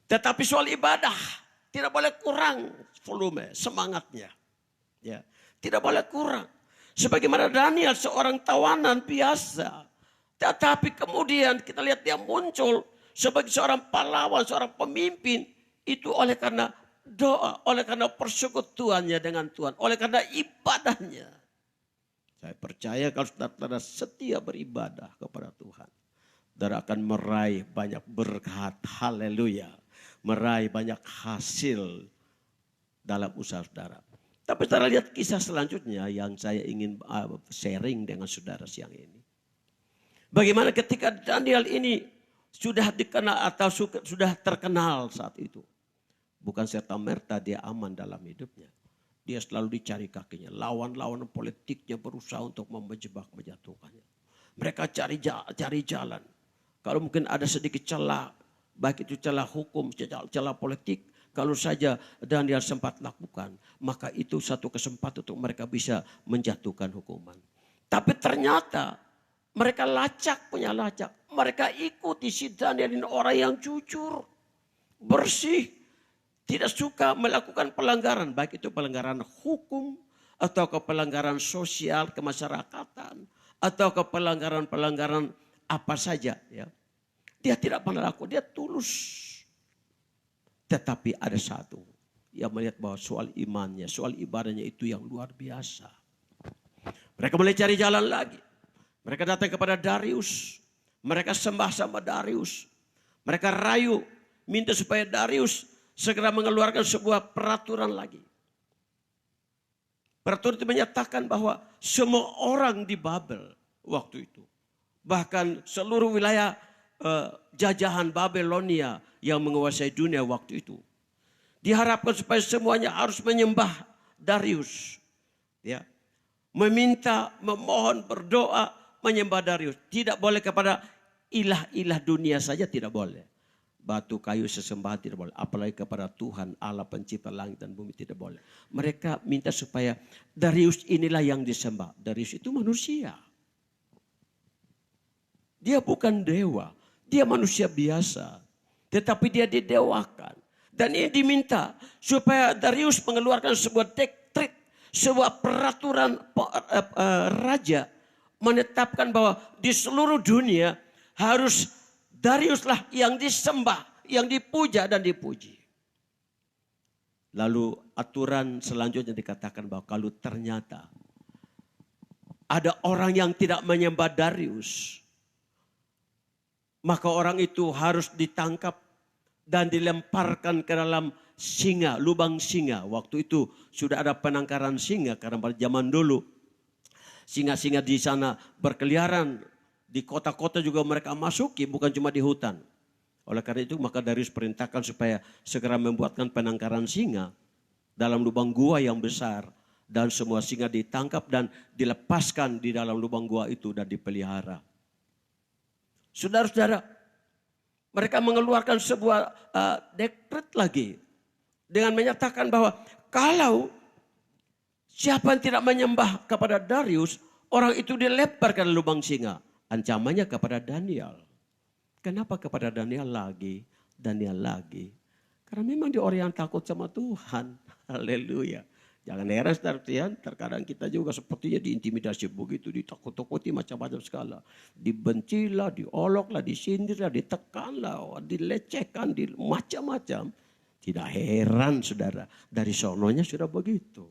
Tetapi soal ibadah tidak boleh kurang volume, semangatnya. Ya. Tidak boleh kurang. Sebagaimana Daniel seorang tawanan biasa. Tetapi kemudian kita lihat dia muncul sebagai seorang pahlawan, seorang pemimpin. Itu oleh karena doa, oleh karena persekutuannya dengan Tuhan, oleh karena ibadahnya. Saya percaya kalau saudara setia beribadah kepada Tuhan, saudara akan meraih banyak berkat, haleluya. Meraih banyak hasil dalam usaha saudara. Tapi saudara lihat kisah selanjutnya yang saya ingin sharing dengan saudara siang ini. Bagaimana ketika Daniel ini sudah dikenal atau sudah terkenal saat itu. Bukan serta-merta dia aman dalam hidupnya. Dia selalu dicari kakinya. Lawan-lawan politiknya berusaha untuk menjebak, menjatuhkannya. Mereka cari jalan. Kalau mungkin ada sedikit celah, baik itu celah hukum, celah politik. Kalau saja Daniel sempat lakukan, maka itu satu kesempatan untuk mereka bisa menjatuhkan hukuman. Tapi ternyata mereka punya lacak. Mereka ikuti si Daniel ini orang yang jujur, bersih. Tidak suka melakukan pelanggaran, baik itu pelanggaran hukum atau pelanggaran sosial kemasyarakatan atau pelanggaran-pelanggaran apa saja. Ya. Dia tidak pernah lakukan, dia tulus. Tetapi ada satu yang melihat bahwa soal imannya, soal ibadahnya itu yang luar biasa. Mereka mulai cari jalan lagi. Mereka datang kepada Darius. Mereka sembah sama Darius. Mereka rayu, minta supaya Darius segera mengeluarkan sebuah peraturan lagi. Peraturan itu menyatakan bahwa semua orang di Babel waktu itu. Bahkan seluruh wilayah jajahan Babelonia yang menguasai dunia waktu itu. Diharapkan supaya semuanya harus menyembah Darius. Ya. Meminta, memohon, berdoa, menyembah Darius. Tidak boleh kepada ilah-ilah dunia saja, tidak boleh. batu, kayu, sesembahan tidak boleh. Apalagi kepada Tuhan Allah pencipta langit dan bumi tidak boleh. Mereka minta supaya Darius inilah yang disembah. Darius itu manusia. Dia bukan dewa. Dia manusia biasa. Tetapi dia didewakan. Dan ini diminta supaya Darius mengeluarkan sebuah dekret, sebuah peraturan raja. Menetapkan bahwa di seluruh dunia harus Dariuslah yang disembah, yang dipuja dan dipuji. Lalu aturan selanjutnya dikatakan bahwa kalau ternyata ada orang yang tidak menyembah Darius, maka orang itu harus ditangkap dan dilemparkan ke dalam singa, lubang singa. Waktu itu sudah ada penangkaran singa karena pada zaman dulu singa-singa di sana berkeliaran. Di kota-kota juga mereka masuki, bukan cuma di hutan. Oleh karena itu maka Darius perintahkan supaya segera membuatkan penangkaran singa dalam lubang gua yang besar. Dan semua singa ditangkap dan dilepaskan di dalam lubang gua itu dan dipelihara. Saudara-saudara, mereka mengeluarkan sebuah dekret lagi. Dengan menyatakan bahwa kalau siapa yang tidak menyembah kepada Darius, orang itu dilemparkan ke lubang singa. Ancamannya kepada Daniel. Kenapa kepada Daniel lagi? Daniel lagi. Karena memang dia orang yang takut sama Tuhan. Haleluya. Jangan heran saudara, terkadang kita juga sepertinya diintimidasi begitu. Ditakut-takuti macam-macam skala. Dibencilah, dioloklah, disindirlah, ditekanlah, dilecehkan, macam-macam. Tidak heran saudara. Dari sononya sudah begitu.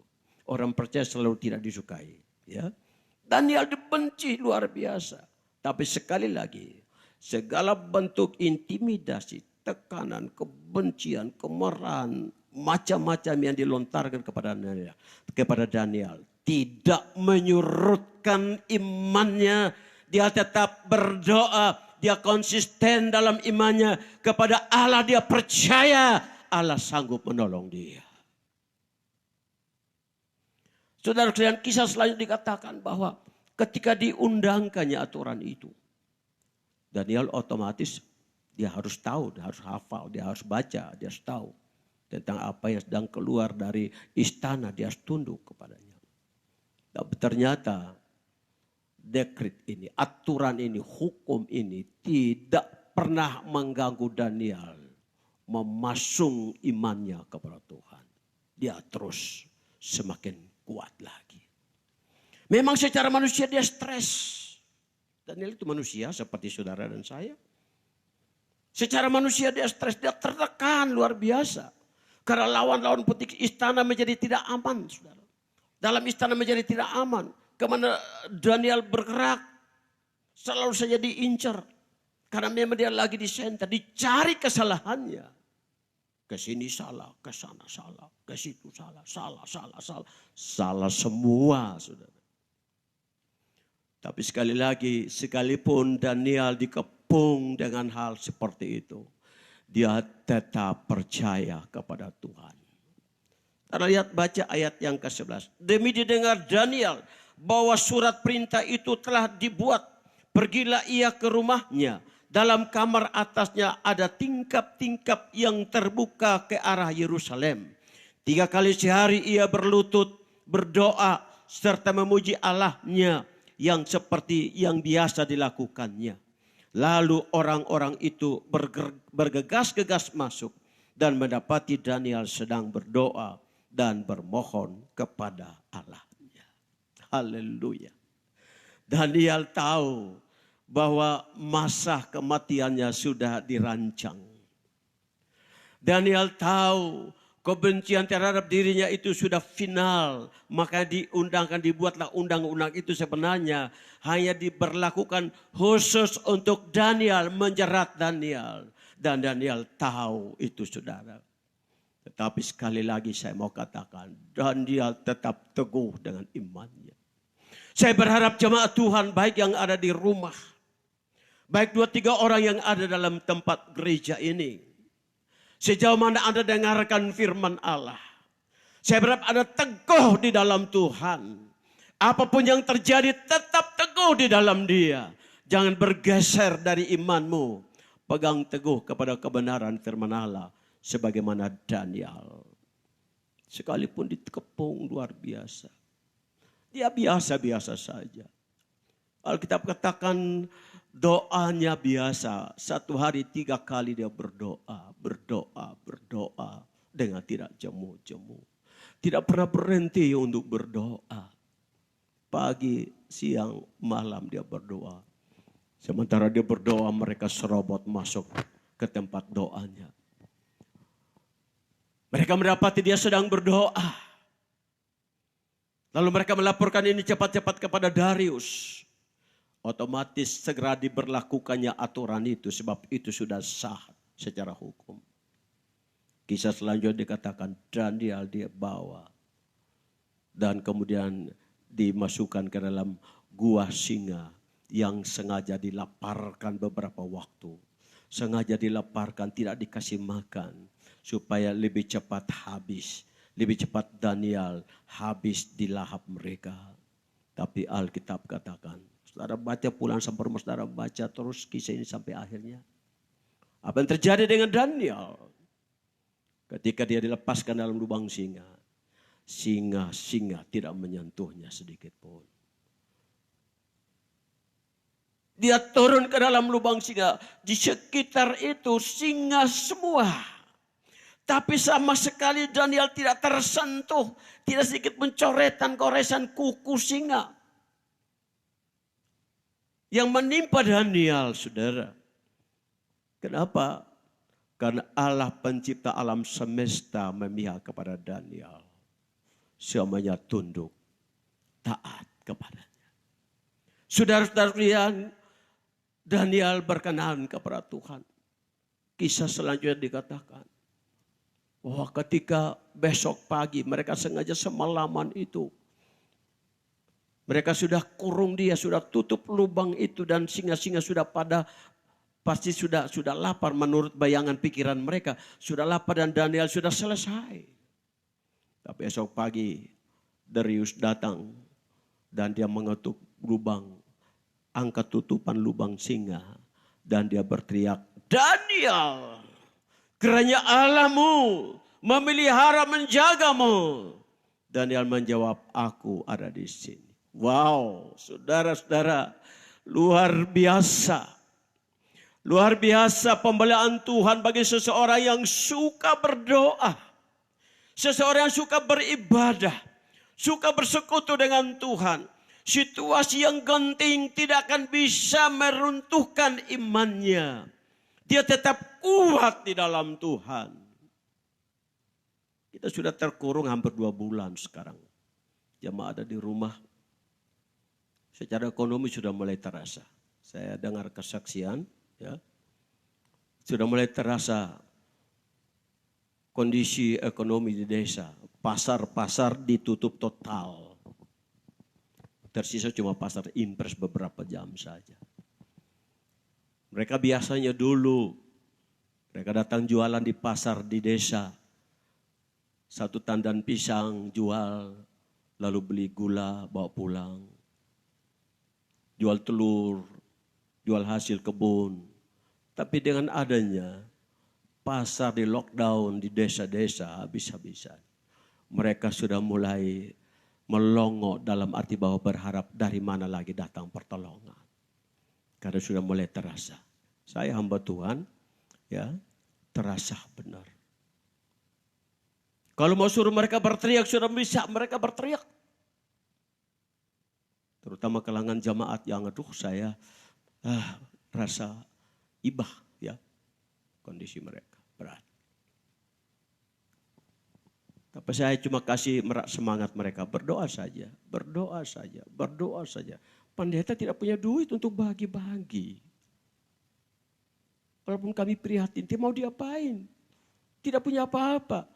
Orang percaya selalu tidak disukai. Ya. Daniel dibenci luar biasa. Tapi sekali lagi, segala bentuk intimidasi, tekanan, kebencian, kemarahan, macam-macam yang dilontarkan kepada Daniel tidak menyurutkan imannya. Dia tetap berdoa, dia konsisten dalam imannya kepada Allah. Dia percaya Allah sanggup menolong dia. Saudara-saudara, kisah selanjutnya dikatakan bahwa ketika diundangkannya aturan itu, Daniel otomatis dia harus tahu, dia harus hafal, dia harus baca, dia harus tahu tentang apa yang sedang keluar dari istana, dia harus tunduk kepadanya. Tapi ternyata dekret ini, aturan ini, hukum ini tidak pernah mengganggu Daniel memasung imannya kepada Tuhan. Dia terus semakin kuat lagi. Memang secara manusia dia stres. Daniel itu manusia seperti saudara dan saya. Secara manusia dia stres, dia tertekan luar biasa. Karena lawan-lawan politik istana menjadi tidak aman, saudara. Dalam istana menjadi tidak aman. Kemana Daniel bergerak, selalu saja diincar. Karena memang dia lagi di senter, dicari kesalahannya. Ke sini salah, ke sana salah, ke situ salah. Salah semua, saudara. Tapi sekali lagi, sekalipun Daniel dikepung dengan hal seperti itu, dia tetap percaya kepada Tuhan. Kita lihat baca ayat yang ke-11. Demi didengar Daniel bahwa surat perintah itu telah dibuat, pergilah ia ke rumahnya. Dalam kamar atasnya ada tingkap-tingkap yang terbuka ke arah Yerusalem. 3 kali sehari ia berlutut, berdoa, serta memuji Allahnya yang seperti yang biasa dilakukannya. Lalu orang-orang itu bergegas-gegas masuk dan mendapati Daniel sedang berdoa dan bermohon kepada Allahnya. Haleluya. Daniel tahu bahwa masa kematiannya sudah dirancang. Daniel tahu kebencian terhadap dirinya itu sudah final. Maka dibuatlah undang-undang itu sebenarnya hanya diberlakukan khusus untuk Daniel, menjerat Daniel. Dan Daniel tahu itu saudara. Tetapi sekali lagi saya mau katakan, Daniel tetap teguh dengan imannya. Saya berharap jemaat Tuhan baik yang ada di rumah, baik 2-3 orang yang ada dalam tempat gereja ini, sejauh mana Anda dengarkan firman Allah, saya berharap Anda teguh di dalam Tuhan. Apapun yang terjadi tetap teguh di dalam Dia. Jangan bergeser dari imanmu. berpegang teguh kepada kebenaran firman Allah sebagaimana Daniel. Sekalipun dikepung luar biasa, dia biasa-biasa saja. Alkitab katakan doanya biasa. Satu hari 3 kali dia berdoa dengan tidak jemu-jemu. Tidak pernah berhenti untuk berdoa. Pagi, siang, malam dia berdoa. Sementara dia berdoa, mereka serobot masuk ke tempat doanya. Mereka mendapati dia sedang berdoa. Lalu mereka melaporkan ini cepat-cepat kepada Darius. Otomatis segera diberlakukannya aturan itu sebab itu sudah sah secara hukum. Kisah selanjutnya dikatakan Daniel dia bawa dan kemudian dimasukkan ke dalam gua singa yang sengaja dilaparkan beberapa waktu. Sengaja dilaparkan, tidak dikasih makan supaya lebih cepat habis. Lebih cepat Daniel habis dilahap mereka. Tapi Alkitab katakan, saudara baca pulang sampai rumah saudara baca terus kisah ini sampai akhirnya. Apa yang terjadi dengan Daniel? Ketika dia dilepaskan dalam lubang singa. Singa tidak menyentuhnya sedikit pun. Dia turun ke dalam lubang singa. Di sekitar itu singa semua. Tapi sama sekali Daniel tidak tersentuh. Tidak sedikit mencoretan koresan kuku singa. Yang menimpa Daniel, saudara. Kenapa? Karena Allah pencipta alam semesta memihak kepada Daniel. Semuanya tunduk, taat kepadanya. Saudara-saudara, Daniel berkenan kepada Tuhan. Kisah selanjutnya dikatakan bahwa ketika besok pagi mereka sengaja semalaman itu. Mereka sudah kurung dia, sudah tutup lubang itu dan singa-singa sudah pada pasti sudah lapar menurut bayangan pikiran mereka. Sudah lapar dan Daniel sudah selesai. Tapi esok pagi Darius datang dan dia mengetuk lubang, angkat tutupan lubang singa dan dia berteriak, Daniel, kiranya Allahmu memelihara menjagamu. Daniel menjawab, aku ada di sini. Wow, saudara-saudara, luar biasa. Luar biasa pembelaan Tuhan bagi seseorang yang suka berdoa. Seseorang yang suka beribadah. Suka bersekutu dengan Tuhan. Situasi yang genting tidak akan bisa meruntuhkan imannya. Dia tetap kuat di dalam Tuhan. Kita sudah terkurung hampir 2 bulan sekarang. Jemaat ada di rumah. Secara ekonomi sudah mulai terasa. Saya dengar kesaksian. Ya, sudah mulai terasa kondisi ekonomi di desa. Pasar-pasar ditutup total. Tersisa cuma pasar impres beberapa jam saja. Mereka biasanya dulu, mereka datang jualan di pasar di desa. 1 tandan pisang jual, lalu beli gula bawa pulang. Jual telur, jual hasil kebun. Tapi dengan adanya pasar di lockdown di desa-desa habis-habisan. Mereka sudah mulai melongo dalam arti bahwa berharap dari mana lagi datang pertolongan. Karena sudah mulai terasa. Saya hamba Tuhan, ya, terasa benar. Kalau mau suruh mereka berteriak, sudah bisa mereka berteriak. Terutama kalangan jamaat yang saya rasa ibah ya kondisi mereka berat. Tapi saya cuma kasih semangat mereka berdoa saja, berdoa saja, berdoa saja. Pendeta tidak punya duit untuk bagi-bagi. Walaupun kami prihatin, dia mau diapain? Tidak punya apa-apa.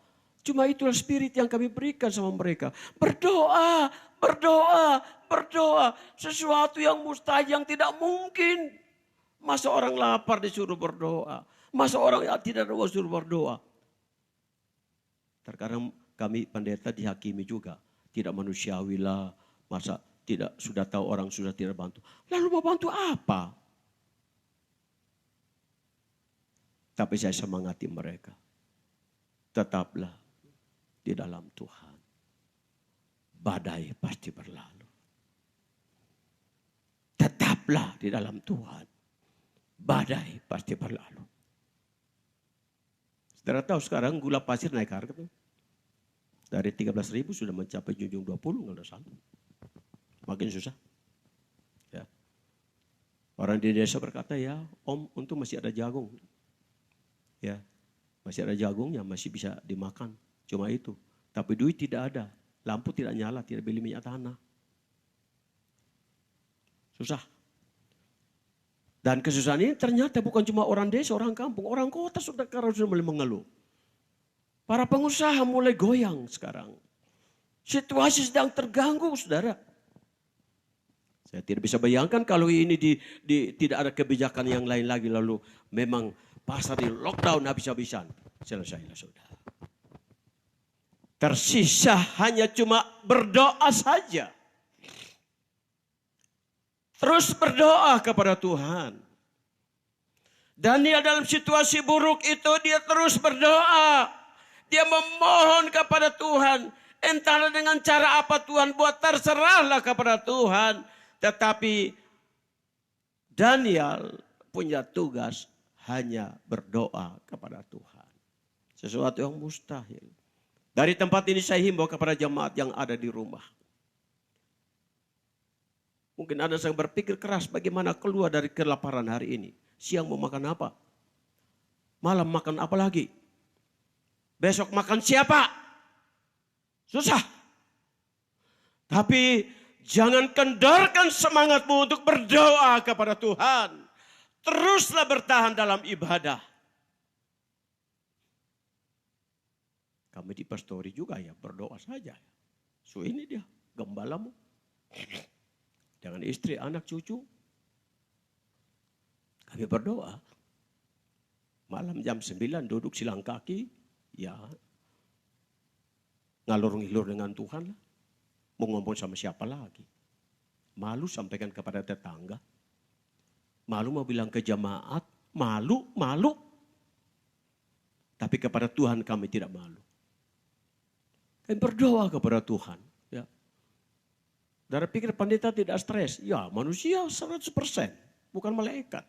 Cuma itulah spirit yang kami berikan sama mereka. Berdoa, berdoa, berdoa. Sesuatu yang mustahil, yang tidak mungkin. Masa orang lapar disuruh berdoa. Masa orang yang tidak ada uang disuruh berdoa. Terkadang kami pendeta dihakimi juga. Tidak manusiawi lah. Masa tidak sudah tahu orang sudah tidak bantu. Lalu mau bantu apa? Tapi saya semangati mereka. Tetaplah di dalam Tuhan. Badai pasti berlalu. Tetaplah di dalam Tuhan. Badai pasti berlalu. Saudara tahu sekarang gula pasir naik harga tuh. Dari 13.000 sudah mencapai junjung 20, nggak ada salah. Makin susah. Ya. Orang di desa berkata, ya Om, untung masih ada jagung. Ya, masih ada jagungnya, masih bisa dimakan. Cuma itu. Tapi duit tidak ada. Lampu tidak nyala, tidak beli minyak tanah. Susah. Dan kesusahan ini ternyata bukan cuma orang desa, orang kampung. Orang kota sudah mulai mengeluh. Para pengusaha mulai goyang sekarang. Situasi sedang terganggu, saudara. Saya tidak bisa bayangkan kalau ini tidak ada kebijakan yang lain lagi. Lalu memang pasar di lockdown habis-habisan. Selesailah, saudara. Tersisa hanya cuma berdoa saja. Terus berdoa kepada Tuhan. Daniel dalam situasi buruk itu dia terus berdoa. Dia memohon kepada Tuhan. Entah dengan cara apa Tuhan buat, terserahlah kepada Tuhan. Tetapi Daniel punya tugas hanya berdoa kepada Tuhan. Sesuatu yang mustahil. Dari tempat ini saya himbau kepada jemaat yang ada di rumah. Mungkin ada yang berpikir keras bagaimana keluar dari kelaparan hari ini. Siang mau makan apa? Malam makan apa lagi? Besok makan siapa? Susah. Tapi jangan kendorkan semangatmu untuk berdoa kepada Tuhan. Teruslah bertahan dalam ibadah. Kami di pastori juga ya berdoa saja. So ini dia gembalamu. Dengan istri, anak, cucu. Kami berdoa. Malam jam 9 duduk silang kaki. Ya. Ngalur-ngilur dengan Tuhan lah. Mau ngomong sama siapa lagi. Malu sampaikan kepada tetangga. Malu mau bilang ke jemaat. Malu. Tapi kepada Tuhan kami tidak malu. Kami berdoa kepada Tuhan. Dari pikir pendeta tidak stres. Ya manusia 100%. Bukan malaikat.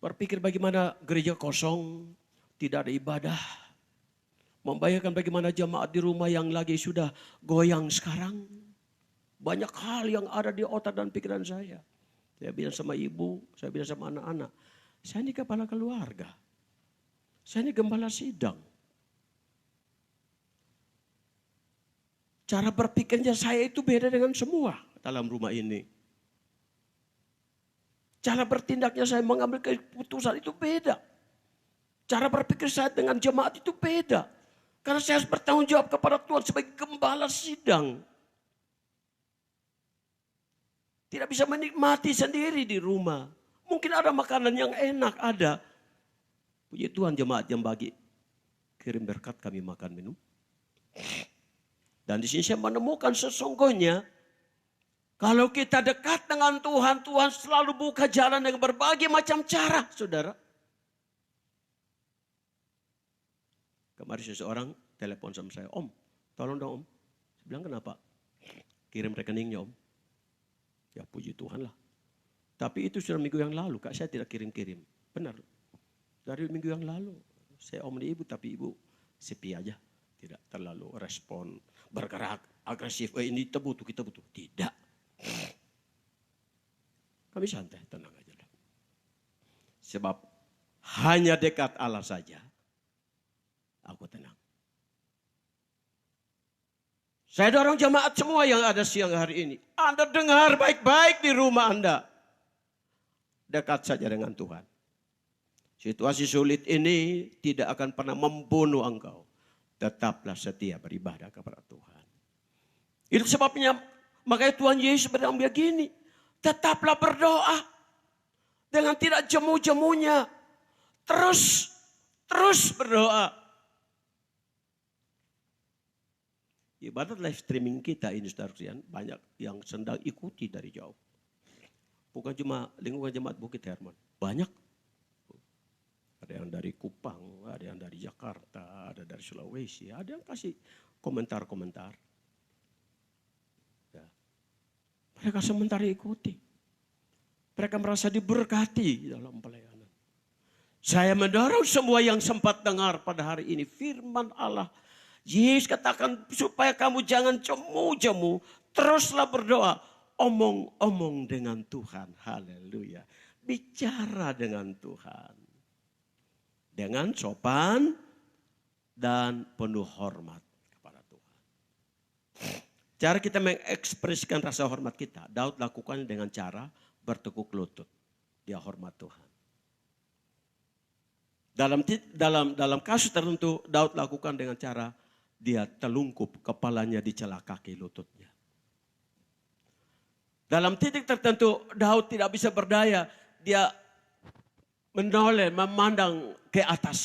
Berpikir bagaimana gereja kosong. Tidak ada ibadah. Membayangkan bagaimana jemaat di rumah yang lagi sudah goyang sekarang. Banyak hal yang ada di otak dan pikiran saya. Saya bilang sama ibu. Saya bilang sama anak-anak. Saya ini kepala keluarga. Saya ini gembala sidang. Cara berpikirnya saya itu beda dengan semua dalam rumah ini. Cara bertindaknya saya mengambil keputusan itu beda. Cara berpikir saya dengan jemaat itu beda. Karena saya harus bertanggung jawab kepada Tuhan sebagai gembala sidang. Tidak bisa menikmati sendiri di rumah. Mungkin ada makanan yang enak, ada. Puji Tuhan jemaat yang bagi. Kirim berkat kami makan minum. Dan di sini saya menemukan sesungguhnya kalau kita dekat dengan Tuhan, Tuhan selalu buka jalan dengan berbagai macam cara, saudara. Kemarin seseorang telepon sama saya, Om, tolong dong Om. Saya bilang kenapa? Kirim rekeningnya Om. Ya puji Tuhan lah. Tapi itu sudah minggu yang lalu, Kak, saya tidak kirim-kirim. Benar. Dari minggu yang lalu, saya omong ibu, tapi ibu sepi aja. Tidak terlalu respon, bergerak, agresif. Ini kita butuh. Tidak. Kami santai, tenang aja. Sebab hanya dekat Allah saja, aku tenang. Saya dorong jemaat semua yang ada siang hari ini. Anda dengar baik-baik di rumah Anda. Dekat saja dengan Tuhan. Situasi sulit ini tidak akan pernah membunuh engkau. Tetaplah setia beribadah kepada Tuhan. Itu sebabnya makanya Tuhan Yesus bilang begini. Tetaplah berdoa. Dengan tidak jemu-jemunya. Terus berdoa. Ibadat live streaming kita ini saudara, banyak yang sedang ikuti dari jauh. Bukan cuma lingkungan jemaat Bukit Herman. Banyak. Ada yang dari Kupang, ada yang dari Jakarta, ada dari Sulawesi, ada yang kasih komentar-komentar. Ya. Mereka sementara ikuti. Mereka merasa diberkati dalam pelayanan. Saya mendorong semua yang sempat dengar pada hari ini firman Allah. Yesus katakan supaya kamu jangan jemu-jemu, teruslah berdoa. Omong-omong dengan Tuhan, haleluya. Bicara dengan Tuhan. Dengan sopan dan penuh hormat kepada Tuhan. Cara kita mengekspresikan rasa hormat kita, Daud lakukan dengan cara bertekuk lutut. Dia hormat Tuhan. Dalam kasus tertentu, Daud lakukan dengan cara dia telungkup kepalanya di celah kaki lututnya. Dalam titik tertentu Daud tidak bisa berdaya. Dia menoleh, memandang ke atas.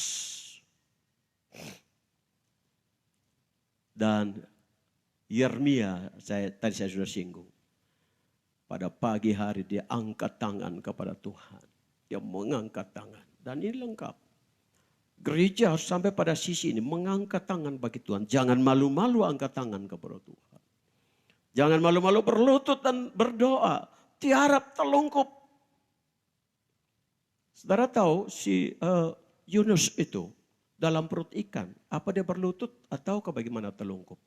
Dan Yeremia, tadi saya sudah singgung. Pada pagi hari dia angkat tangan kepada Tuhan. Dia mengangkat tangan. Dan ini lengkap. Gereja harus sampai pada sisi ini mengangkat tangan bagi Tuhan. Jangan malu-malu angkat tangan kepada Tuhan. Jangan malu-malu berlutut dan berdoa. Tiarap telungkup. Saudara tahu si Yunus itu dalam perut ikan. Apa dia berlutut atau bagaimana telungkup?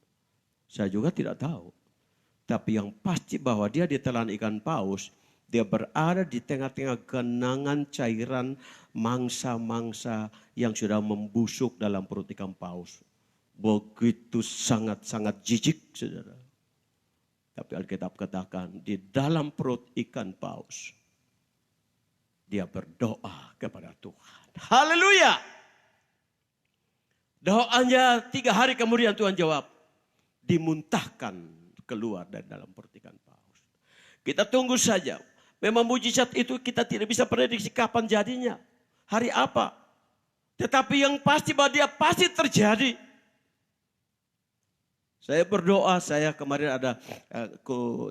Saya juga tidak tahu. Tapi yang pasti bahwa dia ditelan ikan paus. Dia berada di tengah-tengah genangan cairan mangsa-mangsa yang sudah membusuk dalam perut ikan paus. Begitu sangat-sangat jijik, saudara. Tapi Alkitab katakan di dalam perut ikan paus. Dia berdoa kepada Tuhan. Haleluya. Doanya 3 hari kemudian Tuhan jawab. Dimuntahkan keluar dari dalam perut ikan paus. Kita tunggu saja. Memang mujizat itu kita tidak bisa prediksi kapan jadinya. Hari apa. Tetapi yang pasti bahwa dia pasti terjadi. Saya berdoa, saya kemarin ada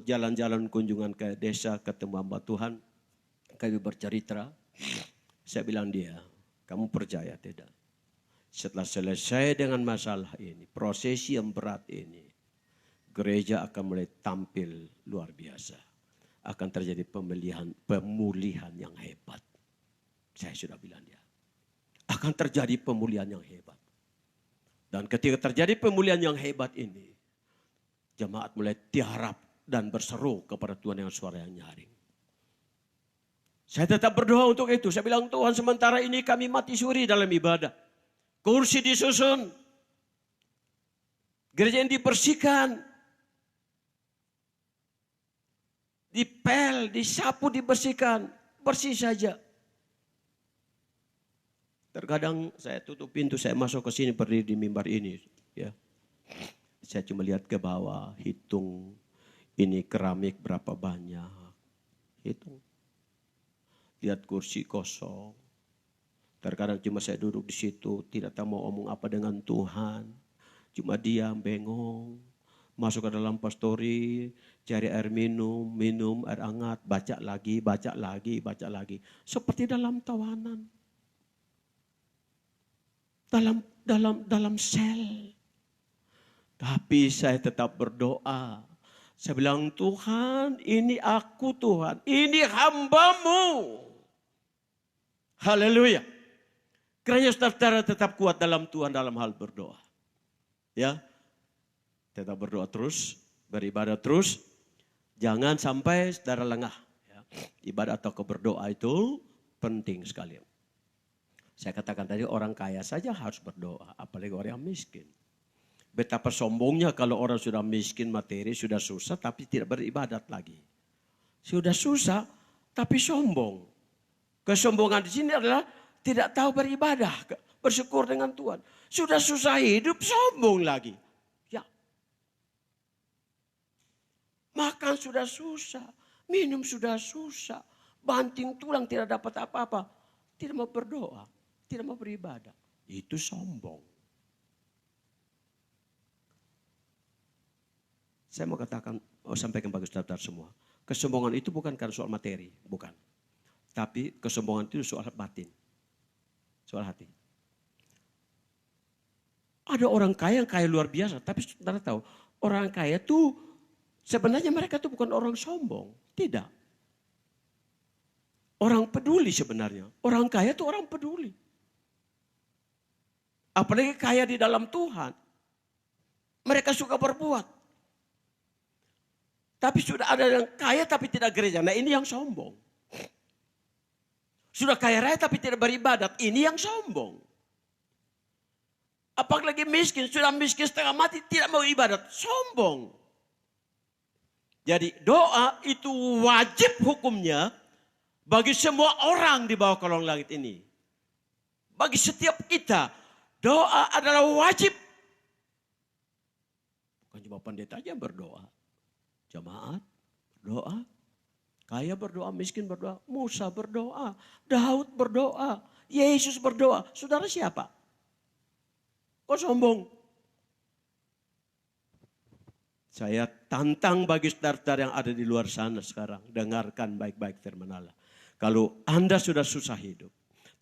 jalan-jalan kunjungan ke desa, ketemu hamba Tuhan. Kami bercerita. Saya bilang dia, kamu percaya tidak? Setelah selesai dengan masalah ini, prosesi yang berat ini, gereja akan mulai tampil luar biasa. Akan terjadi pemulihan yang hebat. Saya sudah bilang dia. Akan terjadi pemulihan yang hebat. Dan ketika terjadi pemulihan yang hebat ini, jemaat mulai tiarap dan berseru kepada Tuhan dengan suara yang nyaring. Saya tetap berdoa untuk itu. Saya bilang, Tuhan sementara ini kami mati suri dalam ibadah. Kursi disusun. Gereja yang dibersihkan. Dipel, disapu, dibersihkan. Bersih saja. Terkadang saya tutup pintu, saya masuk ke sini berdiri di mimbar ini. Ya. Saya cuma lihat ke bawah, hitung ini keramik berapa banyak. Hitung. Lihat kursi kosong. Terkadang cuma saya duduk di situ, tidak tahu mau omong apa dengan Tuhan. Cuma diam, bengong. Masuk ke dalam pastori, cari air minum air hangat, baca lagi, baca lagi, baca lagi. Seperti dalam tawanan. Dalam sel. Tapi saya tetap berdoa. Saya bilang, Tuhan, ini aku Tuhan. Ini hambamu. Haleluya. Kiranya saudara tetap kuat dalam Tuhan dalam hal berdoa. Ya. Tetap berdoa terus. Beribadah terus. Jangan sampai saudara lengah. Ya. Ibadah atau berdoa itu penting sekali. Saya katakan tadi orang kaya saja harus berdoa. Apalagi orang yang miskin. Betapa sombongnya kalau orang sudah miskin materi, sudah susah tapi tidak beribadat lagi. Sudah susah tapi sombong. Kesombongan di sini adalah tidak tahu beribadah, bersyukur dengan Tuhan. Sudah susah hidup, sombong lagi. Ya. Makan sudah susah, minum sudah susah, banting tulang tidak dapat apa-apa. Tidak mau berdoa, tidak mau beribadah. Itu sombong. Saya mau katakan, sampaikan bagi saudara semua. Kesombongan itu bukan karena soal materi, bukan. Tapi kesombongan itu soal batin. Soal hati. Ada orang kaya yang kaya luar biasa. Tapi saudara tahu, orang kaya tuh sebenarnya mereka tuh bukan orang sombong. Tidak. Orang peduli sebenarnya. Orang kaya tuh orang peduli. Apalagi kaya di dalam Tuhan. Mereka suka berbuat. Tapi sudah ada yang kaya tapi tidak gereja. Nah ini yang sombong. Sudah kaya raya tapi tidak beribadat. Ini yang sombong. Apalagi miskin. Sudah miskin setengah mati tidak mau ibadat. Sombong. Jadi doa itu wajib hukumnya bagi semua orang di bawah kolong langit ini. Bagi setiap kita. Doa adalah wajib. Bukan cuma pendeta aja yang berdoa. Jemaat berdoa. Kaya berdoa, miskin berdoa. Musa berdoa. Daud berdoa. Yesus berdoa. Saudara siapa? Kok sombong? Saya tantang bagi saudara-saudara yang ada di luar sana sekarang. Dengarkan baik-baik firman Allah. Kalau Anda sudah susah hidup.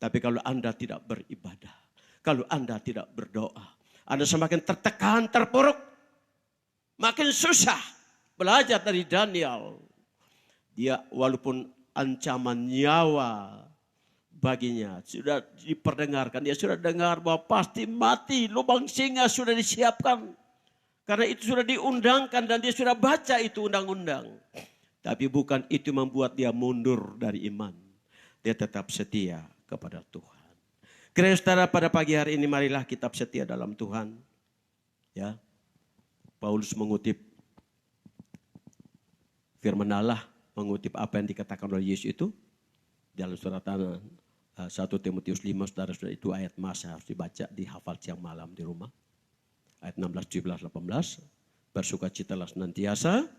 Tapi kalau Anda tidak beribadah. Kalau Anda tidak berdoa. Anda semakin tertekan, terpuruk. Makin susah. Belajar dari Daniel. Dia walaupun ancaman nyawa baginya. Sudah diperdengarkan. Dia sudah dengar bahwa pasti mati. Lubang singa sudah disiapkan. Karena itu sudah diundangkan dan dia sudah baca itu undang-undang. Tapi bukan itu membuat dia mundur dari iman. Dia tetap setia kepada Tuhan. Kiranya saudara pada pagi hari ini marilah kita setia dalam Tuhan. Ya, Paulus mengutip firman Allah, mengutip apa yang dikatakan oleh Yesus itu. Dalam surat 1 Timotius 5, saudara itu ayat masa harus dibaca, dihafal siang malam di rumah. Ayat 16, 17, 18. Bersukacitalah senantiasa,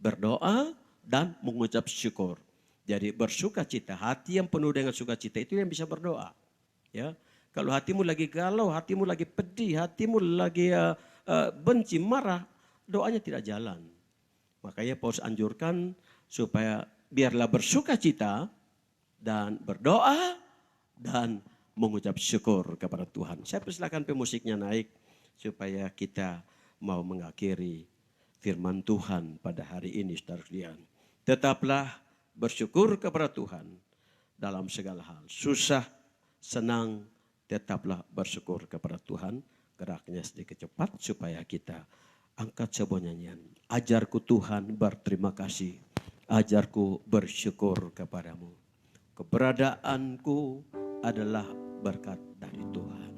berdoa dan mengucap syukur. Jadi bersukacita, hati yang penuh dengan sukacita itu yang bisa berdoa. Ya, kalau hatimu lagi galau, hatimu lagi pedih, hatimu lagi benci, marah, doanya tidak jalan. Makanya Paulus anjurkan supaya biarlah bersukacita dan berdoa dan mengucap syukur kepada Tuhan. Saya persilakan pemusiknya naik supaya kita mau mengakhiri firman Tuhan pada hari ini, saudara sekalian. Tetaplah bersyukur kepada Tuhan dalam segala hal. Susah, senang, tetaplah bersyukur kepada Tuhan. Geraknya sedikit cepat supaya kita angkat sebuah nyanyian. Ajarku Tuhan berterima kasih. Ajarku bersyukur kepadamu. Keberadaanku adalah berkat dari Tuhan.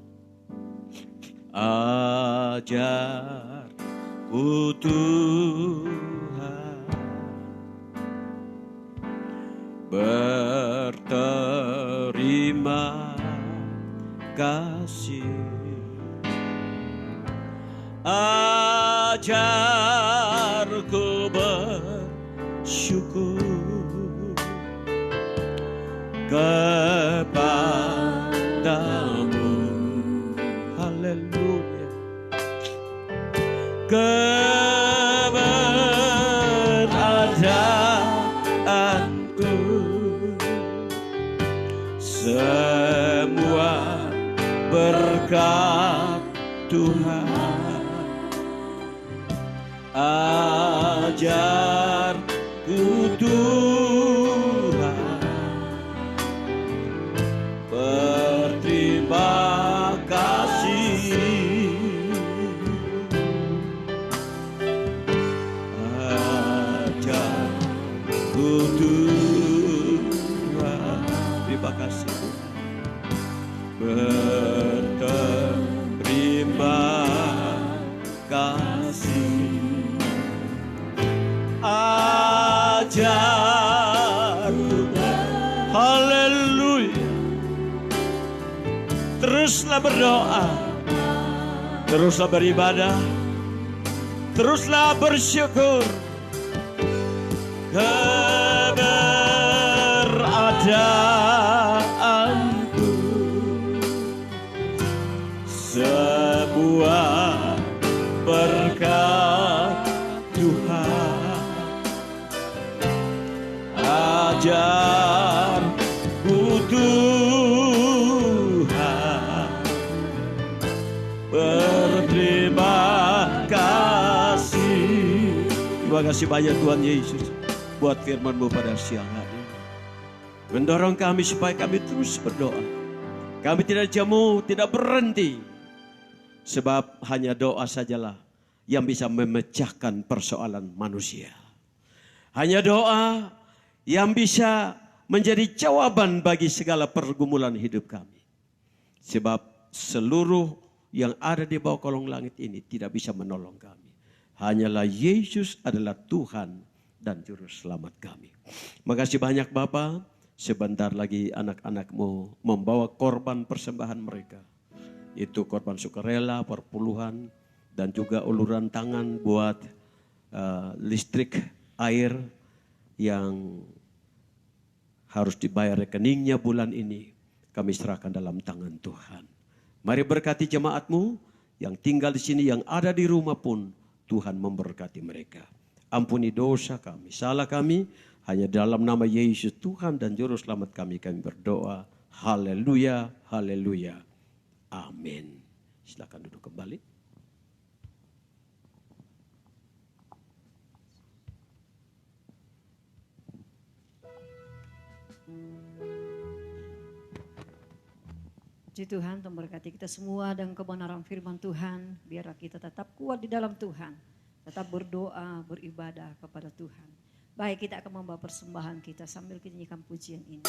Ajarku Tuhan berterima kasih. Ajarku bersyukur kepadamu. Haleluya. Keberadaanku semua berkat Tuhan. Ajarku Tuhan berterima kasih. Ajarku Tuhan, terima kasih Tuhan. Berterima kasih. Ajarku, haleluya. Teruslah berdoa, teruslah beribadah, teruslah bersyukur. Keberadaanku sebuah berkat Tuhan. Ajarku Tuhan berterima kasih. Terima kasih banyak Tuhan Yesus buat firman-Mu pada siang hari. Mendorong kami supaya kami terus berdoa. Kami tidak jemu, tidak berhenti. Sebab hanya doa sajalah yang bisa memecahkan persoalan manusia. Hanya doa yang bisa menjadi jawaban bagi segala pergumulan hidup kami. Sebab seluruh yang ada di bawah kolong langit ini tidak bisa menolong kami. Hanyalah Yesus adalah Tuhan dan Juru Selamat kami. Makasih banyak Bapa. Sebentar lagi anak-anak-Mu membawa korban persembahan mereka. Itu korban sukarela, perpuluhan, dan juga uluran tangan buat listrik air yang harus dibayar rekeningnya bulan ini. Kami serahkan dalam tangan Tuhan. Mari berkati jemaat-Mu yang tinggal di sini, yang ada di rumah pun Tuhan memberkati mereka. Ampuni dosa kami, salah kami, hanya dalam nama Yesus Tuhan dan Juru Selamat kami berdoa. Haleluya, haleluya, amin. Silakan duduk kembali. Puji Tuhan memberkati kita semua dan kebenaran firman Tuhan. Biarlah kita tetap kuat di dalam Tuhan. Tetap berdoa, beribadah kepada Tuhan. Baik, kita akan membawa persembahan kita sambil kita nyanyikan pujian ini.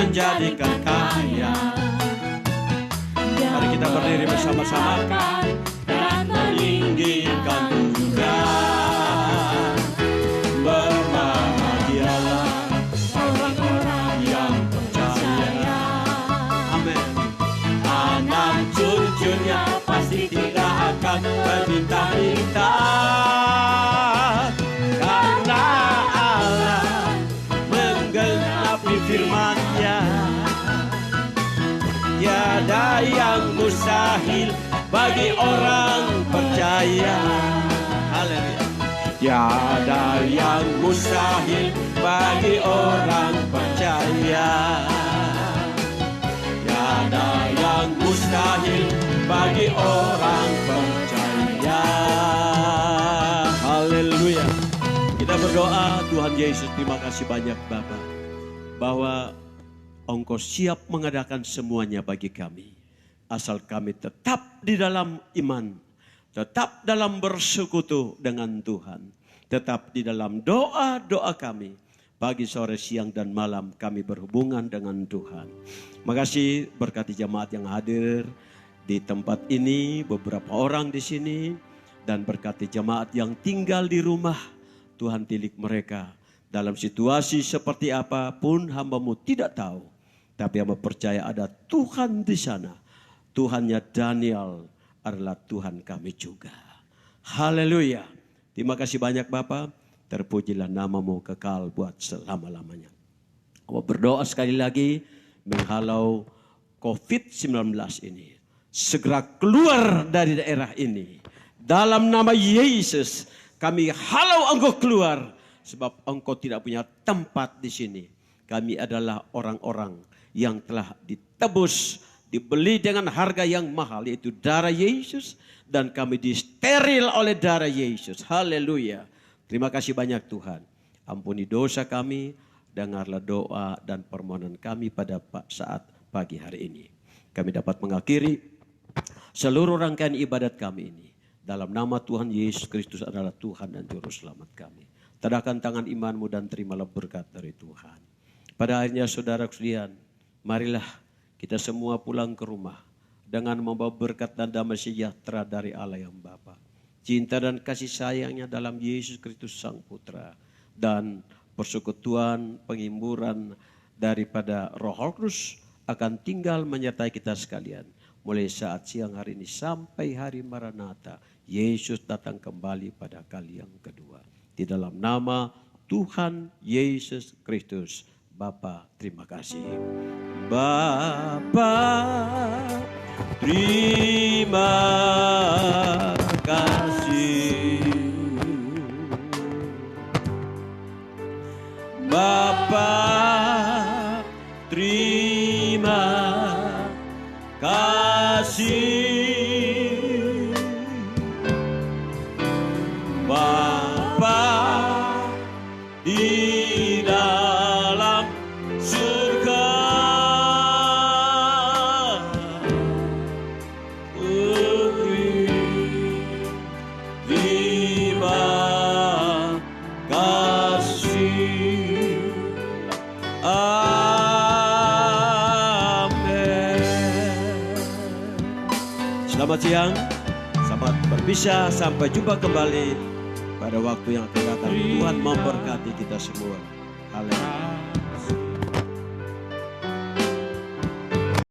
menjadikan kaya. Mari kita berdiri bersama-sama dan meninggikan Tuhan. Berbahagialah orang-orang yang percaya. Amin. Anak cucunya pasti tidak akan berminta-minta. Karena Allah menggenapi firman-Nya. Tiada yang mustahil bagi orang percaya. Haleluya. Tiada yang mustahil bagi orang percaya. Tiada yang mustahil bagi orang percaya. Haleluya. Kita berdoa, Tuhan Yesus, terima kasih banyak Bapa, bahwa Engkau siap mengadakan semuanya bagi kami. Asal kami tetap di dalam iman, tetap dalam bersekutu dengan Tuhan, tetap di dalam doa-doa kami. Pagi, sore, siang, dan malam kami berhubungan dengan Tuhan. Makasih berkati jemaat yang hadir di tempat ini, beberapa orang di sini, dan berkati jemaat yang tinggal di rumah. Tuhan tilik mereka dalam situasi seperti apapun, hamba-Mu tidak tahu. Tapi hamba percaya ada Tuhan di sana. Tuhannya Daniel adalah Tuhan kami juga. Haleluya. Terima kasih banyak Bapa. Terpujilah nama-Mu kekal buat selama-lamanya. Aku berdoa sekali lagi menghalau COVID-19 ini. segera keluar dari daerah ini. Dalam nama Yesus kami halau engkau keluar, sebab engkau tidak punya tempat di sini. Kami adalah orang-orang yang telah ditebus, dibeli dengan harga yang mahal, yaitu darah Yesus. Dan kami disteril oleh darah Yesus. Haleluya. Terima kasih banyak Tuhan. Ampuni dosa kami, dengarlah doa dan permohonan kami pada saat pagi hari ini. Kami dapat mengakhiri seluruh rangkaian ibadat kami ini. Dalam nama Tuhan Yesus Kristus adalah Tuhan dan Juru Selamat kami. Tadahkan tangan imanmu dan terimalah berkat dari Tuhan. Pada akhirnya saudara sekalian, marilah kita semua pulang ke rumah dengan membawa berkat dan damai sejahtera dari Allah yang Bapa. Cinta dan kasih sayangnya dalam Yesus Kristus Sang Putra. Dan persekutuan, penghiburan daripada Roh Kudus akan tinggal menyertai kita sekalian. Mulai saat siang hari ini sampai hari Maranatha, Yesus datang kembali pada kali yang kedua. Di dalam nama Tuhan Yesus Kristus, Bapa terima kasih. Bapa terima kasih. Bapa terima kasih. Bapa di dalam surga, terima kasih. Amin. Selamat siang, selamat berpisah, sampai jumpa kembali pada waktu yang akan datang. Tuhan memberkati kita semua. Haleluya.